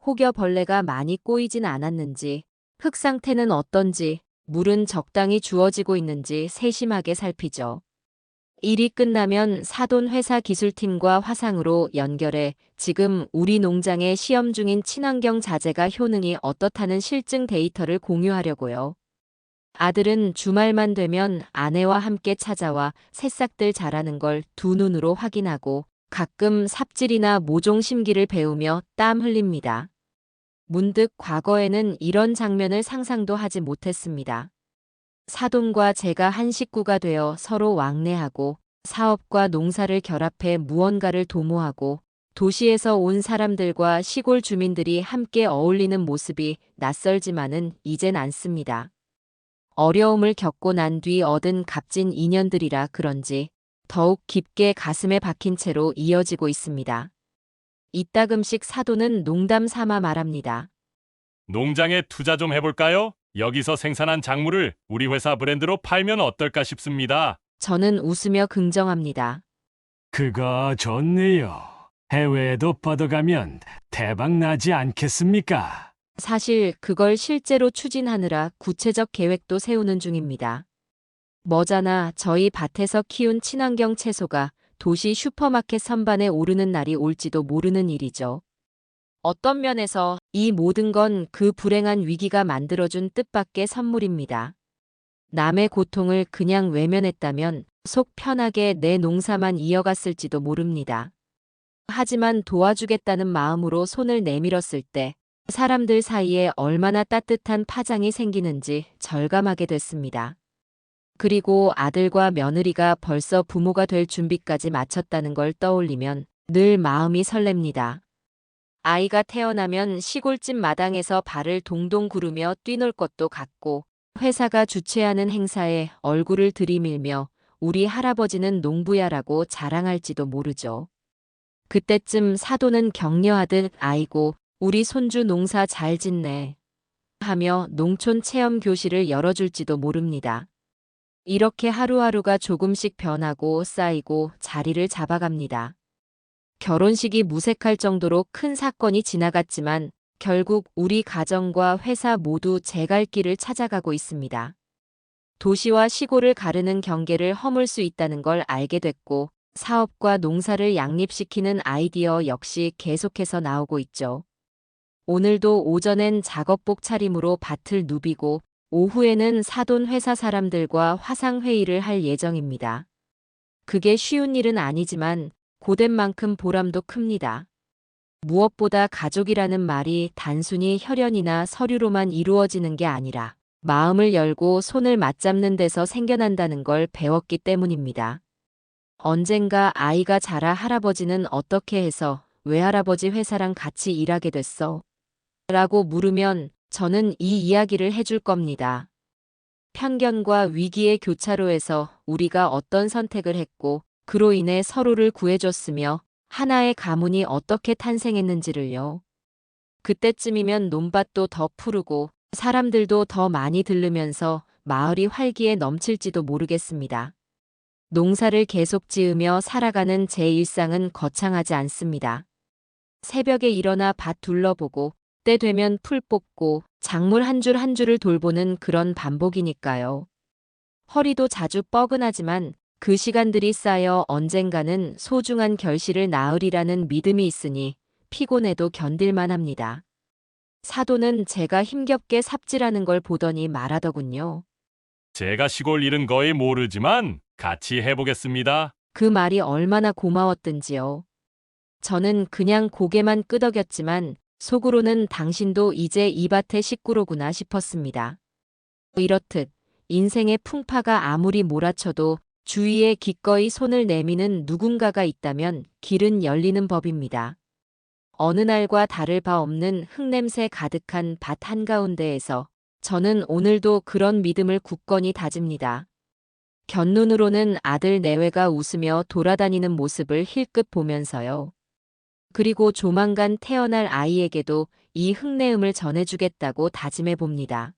혹여 벌레가 많이 꼬이진 않았는지, 흙 상태는 어떤지, 물은 적당히 주어지고 있는지 세심하게 살피죠. 일이 끝나면 사돈 회사 기술팀과 화상으로 연결해 지금 우리 농장에 시험 중인 친환경 자재가 효능이 어떻다는 실증 데이터를 공유하려고요. 아들은 주말만 되면 아내와 함께 찾아와 새싹들 자라는 걸 두 눈으로 확인하고 가끔 삽질이나 모종 심기를 배우며 땀 흘립니다. 문득 과거에는 이런 장면을 상상도 하지 못했습니다. 사돈과 제가 한 식구가 되어 서로 왕래하고 사업과 농사를 결합해 무언가를 도모하고 도시에서 온 사람들과 시골 주민들이 함께 어울리는 모습이 낯설지만은 이젠 않습니다. 어려움을 겪고 난 뒤 얻은 값진 인연들이라 그런지 더욱 깊게 가슴에 박힌 채로 이어지고 있습니다. 이따금씩 사돈은 농담 삼아 말합니다. 농장에 투자 좀 해볼까요? 여기서 생산한 작물을 우리 회사 브랜드로 팔면 어떨까 싶습니다. 저는 웃으며 긍정합니다. 그거 좋네요. 해외에도 뻗어가면 대박 나지 않겠습니까? 사실 그걸 실제로 추진하느라 구체적 계획도 세우는 중입니다. 머자나 저희 밭에서 키운 친환경 채소가 도시 슈퍼마켓 선반에 오르는 날이 올지도 모르는 일이죠. 어떤 면에서 이 모든 건 그 불행한 위기가 만들어준 뜻밖의 선물입니다. 남의 고통을 그냥 외면했다면 속 편하게 내 농사만 이어갔을지도 모릅니다. 하지만 도와주겠다는 마음으로 손을 내밀었을 때 사람들 사이에 얼마나 따뜻한 파장이 생기는지 절감하게 됐습니다. 그리고 아들과 며느리가 벌써 부모가 될 준비까지 마쳤다는 걸 떠올리면 늘 마음이 설렙니다. 아이가 태어나면 시골집 마당에서 발을 동동 구르며 뛰놀 것도 같고 회사가 주최하는 행사에 얼굴을 들이밀며 우리 할아버지는 농부야라고 자랑할지도 모르죠. 그때쯤 사돈은 격려하듯 아이고 우리 손주 농사 잘 짓네 하며 농촌 체험 교실을 열어줄지도 모릅니다. 이렇게 하루하루가 조금씩 변하고 쌓이고 자리를 잡아갑니다. 결혼식이 무색할 정도로 큰 사건이 지나갔지만 결국 우리 가정과 회사 모두 제 갈 길을 찾아가고 있습니다. 도시와 시골을 가르는 경계를 허물 수 있다는 걸 알게 됐고 사업과 농사를 양립시키는 아이디어 역시 계속해서 나오고 있죠. 오늘도 오전엔 작업복 차림으로 밭을 누비고 오후에는 사돈 회사 사람들과 화상회의를 할 예정입니다. 그게 쉬운 일은 아니지만 고된 만큼 보람도 큽니다. 무엇보다 가족이라는 말이 단순히 혈연이나 서류로만 이루어지는 게 아니라 마음을 열고 손을 맞잡는 데서 생겨난다는 걸 배웠기 때문입니다. 언젠가 아이가 자라 할아버지는 어떻게 해서 외할아버지 회사랑 같이 일하게 됐어? 라고 물으면 저는 이 이야기를 해줄 겁니다. 편견과 위기의 교차로에서 우리가 어떤 선택을 했고 그로 인해 서로를 구해줬으며 하나의 가문이 어떻게 탄생했는지를요. 그때쯤이면 논밭도 더 푸르고 사람들도 더 많이 들르면서 마을이 활기에 넘칠지도 모르겠습니다. 농사를 계속 지으며 살아가는 제 일상은 거창하지 않습니다. 새벽에 일어나 밭 둘러보고 때 되면 풀 뽑고 작물 한 줄 한 줄을 돌보는 그런 반복이니까요. 허리도 자주 뻐근하지만 그 시간들이 쌓여 언젠가는 소중한 결실을 낳으리라는 믿음이 있으니 피곤해도 견딜만 합니다. 사돈은 제가 힘겹게 삽질하는 걸 보더니 말하더군요. 제가 시골 일은 거의 모르지만 같이 해보겠습니다. 그 말이 얼마나 고마웠던지요. 저는 그냥 고개만 끄덕였지만 속으로는 당신도 이제 이 밭의 식구로구나 싶었습니다. 이렇듯 인생의 풍파가 아무리 몰아쳐도 주위에 기꺼이 손을 내미는 누군가가 있다면 길은 열리는 법입니다. 어느 날과 다를 바 없는 흙냄새 가득한 밭 한가운데에서 저는 오늘도 그런 믿음을 굳건히 다집니다. 곁눈으로는 아들 내외가 웃으며 돌아다니는 모습을 힐끗 보면서요. 그리고 조만간 태어날 아이에게도 이 흙내음을 전해주겠다고 다짐해 봅니다.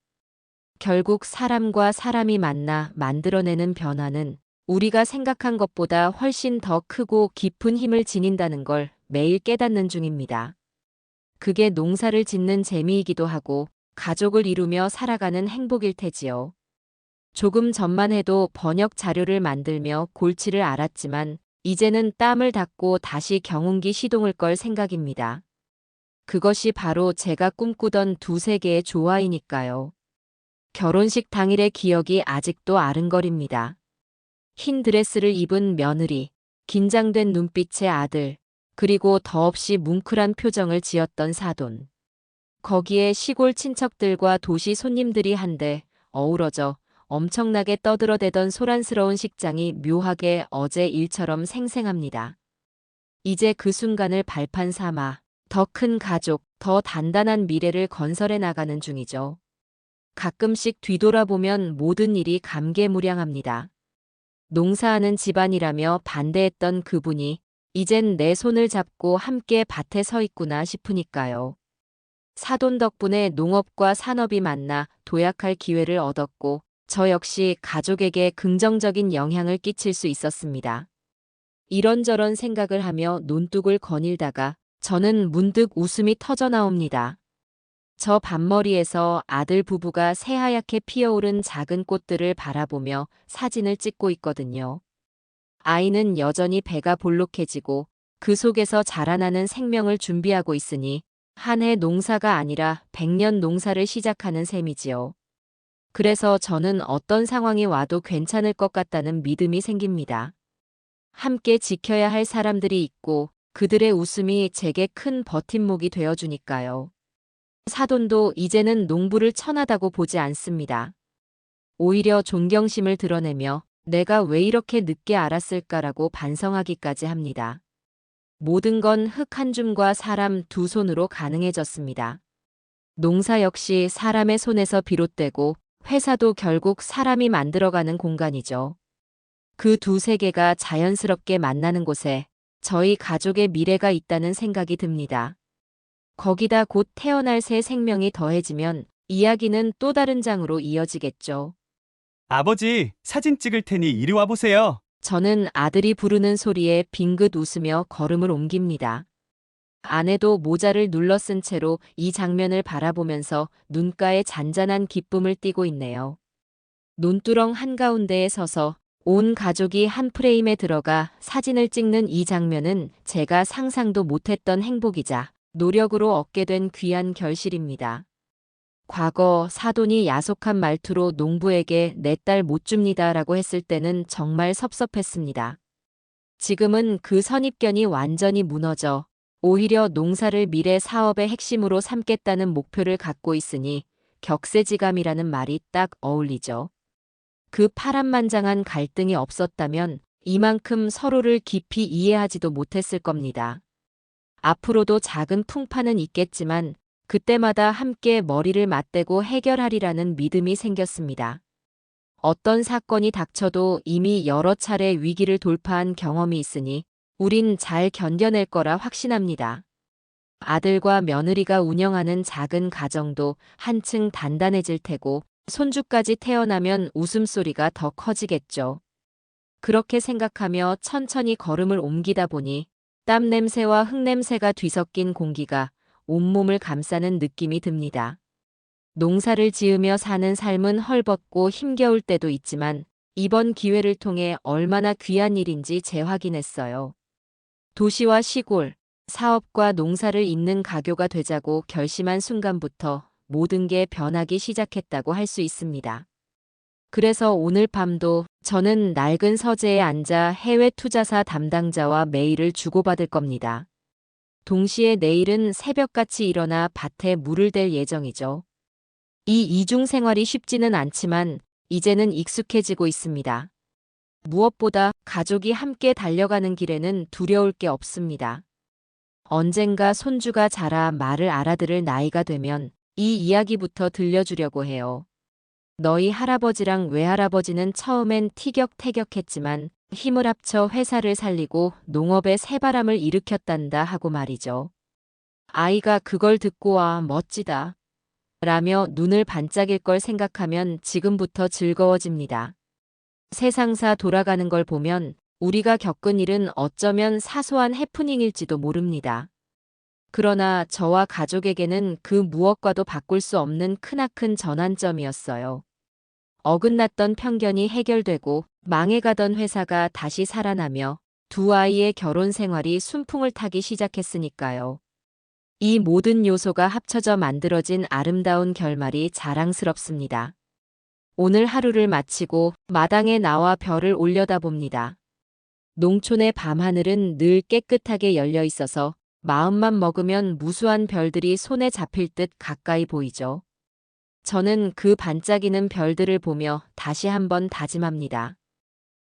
결국 사람과 사람이 만나 만들어내는 변화는 우리가 생각한 것보다 훨씬 더 크고 깊은 힘을 지닌다는 걸 매일 깨닫는 중입니다. 그게 농사를 짓는 재미이기도 하고 가족을 이루며 살아가는 행복일 테지요. 조금 전만 해도 번역 자료를 만들며 골치를 앓았지만 이제는 땀을 닦고 다시 경운기 시동을 걸 생각입니다. 그것이 바로 제가 꿈꾸던 두세 개의 조화이니까요. 결혼식 당일의 기억이 아직도 아른거립니다. 흰 드레스를 입은 며느리, 긴장된 눈빛의 아들, 그리고 더없이 뭉클한 표정을 지었던 사돈. 거기에 시골 친척들과 도시 손님들이 한데 어우러져 엄청나게 떠들어대던 소란스러운 식장이 묘하게 어제 일처럼 생생합니다. 이제 그 순간을 발판 삼아 더 큰 가족, 더 단단한 미래를 건설해 나가는 중이죠. 가끔씩 뒤돌아보면 모든 일이 감개무량합니다. 농사하는 집안이라며 반대했던 그분이 이젠 내 손을 잡고 함께 밭에 서 있구나 싶으니까요. 사돈 덕분에 농업과 산업이 만나 도약할 기회를 얻었고 저 역시 가족에게 긍정적인 영향을 끼칠 수 있었습니다. 이런저런 생각을 하며 논둑을 거닐다가 저는 문득 웃음이 터져 나옵니다. 저 밭머리에서 아들 부부가 새하얗게 피어오른 작은 꽃들을 바라보며 사진을 찍고 있거든요. 아이는 여전히 배가 볼록해지고 그 속에서 자라나는 생명을 준비하고 있으니 한 해 농사가 아니라 100년 농사를 시작하는 셈이지요. 그래서 저는 어떤 상황이 와도 괜찮을 것 같다는 믿음이 생깁니다. 함께 지켜야 할 사람들이 있고 그들의 웃음이 제게 큰 버팀목이 되어주니까요. 사돈도 이제는 농부를 천하다고 보지 않습니다. 오히려 존경심을 드러내며 내가 왜 이렇게 늦게 알았을까라고 반성하기까지 합니다. 모든 건 흙 한 줌과 사람 두 손으로 가능해졌습니다. 농사 역시 사람의 손에서 비롯되고 회사도 결국 사람이 만들어가는 공간이죠. 그 두 세계가 자연스럽게 만나는 곳에 저희 가족의 미래가 있다는 생각이 듭니다. 거기다 곧 태어날 새 생명이 더해지면 이야기는 또 다른 장으로 이어지겠죠. 아버지, 사진 찍을 테니 이리 와보세요. 저는 아들이 부르는 소리에 빙긋 웃으며 걸음을 옮깁니다. 아내도 모자를 눌러 쓴 채로 이 장면을 바라보면서 눈가에 잔잔한 기쁨을 띠고 있네요. 논두렁 한가운데에 서서 온 가족이 한 프레임에 들어가 사진을 찍는 이 장면은 제가 상상도 못했던 행복이자 노력으로 얻게 된 귀한 결실입니다. 과거 사돈이 야속한 말투로 농부에게 내 딸 못 줍니다라고 했을 때는 정말 섭섭했습니다. 지금은 그 선입견이 완전히 무너져 오히려 농사를 미래 사업의 핵심으로 삼겠다는 목표를 갖고 있으니 격세지감이라는 말이 딱 어울리죠. 그 파란만장한 갈등이 없었다면 이만큼 서로를 깊이 이해하지도 못했을 겁니다. 앞으로도 작은 풍파는 있겠지만 그때마다 함께 머리를 맞대고 해결하리라는 믿음이 생겼습니다. 어떤 사건이 닥쳐도 이미 여러 차례 위기를 돌파한 경험이 있으니 우린 잘 견뎌낼 거라 확신합니다. 아들과 며느리가 운영하는 작은 가정도 한층 단단해질 테고 손주까지 태어나면 웃음소리가 더 커지겠죠. 그렇게 생각하며 천천히 걸음을 옮기다 보니 땀 냄새와 흙 냄새가 뒤섞인 공기가 온몸을 감싸는 느낌이 듭니다. 농사를 지으며 사는 삶은 헐벗고 힘겨울 때도 있지만 이번 기회를 통해 얼마나 귀한 일인지 재확인했어요. 도시와 시골, 사업과 농사를 잇는 가교가 되자고 결심한 순간부터 모든 게 변하기 시작했다고 할 수 있습니다. 그래서 오늘 밤도 저는 낡은 서재에 앉아 해외 투자사 담당자와 메일을 주고받을 겁니다. 동시에 내일은 새벽같이 일어나 밭에 물을 댈 예정이죠. 이 이중 생활이 쉽지는 않지만 이제는 익숙해지고 있습니다. 무엇보다 가족이 함께 달려가는 길에는 두려울 게 없습니다. 언젠가 손주가 자라 말을 알아들을 나이가 되면 이 이야기부터 들려주려고 해요. 너희 할아버지랑 외할아버지는 처음엔 티격태격했지만 힘을 합쳐 회사를 살리고 농업에 새바람을 일으켰단다 하고 말이죠. 아이가 그걸 듣고 와 멋지다 라며 눈을 반짝일 걸 생각하면 지금부터 즐거워집니다. 세상사 돌아가는 걸 보면 우리가 겪은 일은 어쩌면 사소한 해프닝일지도 모릅니다. 그러나 저와 가족에게는 그 무엇과도 바꿀 수 없는 크나큰 전환점이었어요. 어긋났던 편견이 해결되고 망해가던 회사가 다시 살아나며 두 아이의 결혼 생활이 순풍을 타기 시작했으니까요. 이 모든 요소가 합쳐져 만들어진 아름다운 결말이 자랑스럽습니다. 오늘 하루를 마치고 마당에 나와 별을 올려다봅니다. 농촌의 밤하늘은 늘 깨끗하게 열려 있어서 마음만 먹으면 무수한 별들이 손에 잡힐 듯 가까이 보이죠. 저는 그 반짝이는 별들을 보며 다시 한번 다짐합니다.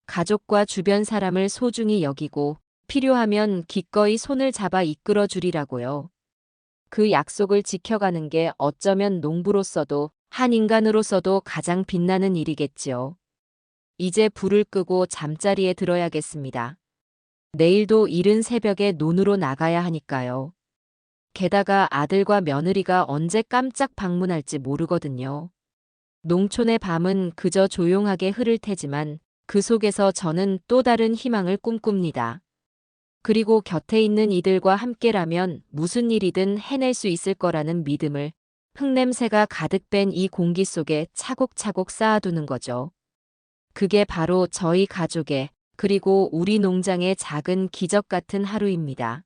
가족과 주변 사람을 소중히 여기고 필요하면 기꺼이 손을 잡아 이끌어 주리라고요. 그 약속을 지켜가는 게 어쩌면 농부로서도 한 인간으로서도 가장 빛나는 일이겠지요. 이제 불을 끄고 잠자리에 들어야겠습니다. 내일도 이른 새벽에 논으로 나가야 하니까요. 게다가 아들과 며느리가 언제 깜짝 방문할지 모르거든요. 농촌의 밤은 그저 조용하게 흐를 테지만 그 속에서 저는 또 다른 희망을 꿈꿉니다. 그리고 곁에 있는 이들과 함께라면 무슨 일이든 해낼 수 있을 거라는 믿음을 흙냄새가 가득 뺀 이 공기 속에 차곡차곡 쌓아두는 거죠. 그게 바로 저희 가족의 그리고 우리 농장의 작은 기적 같은 하루입니다.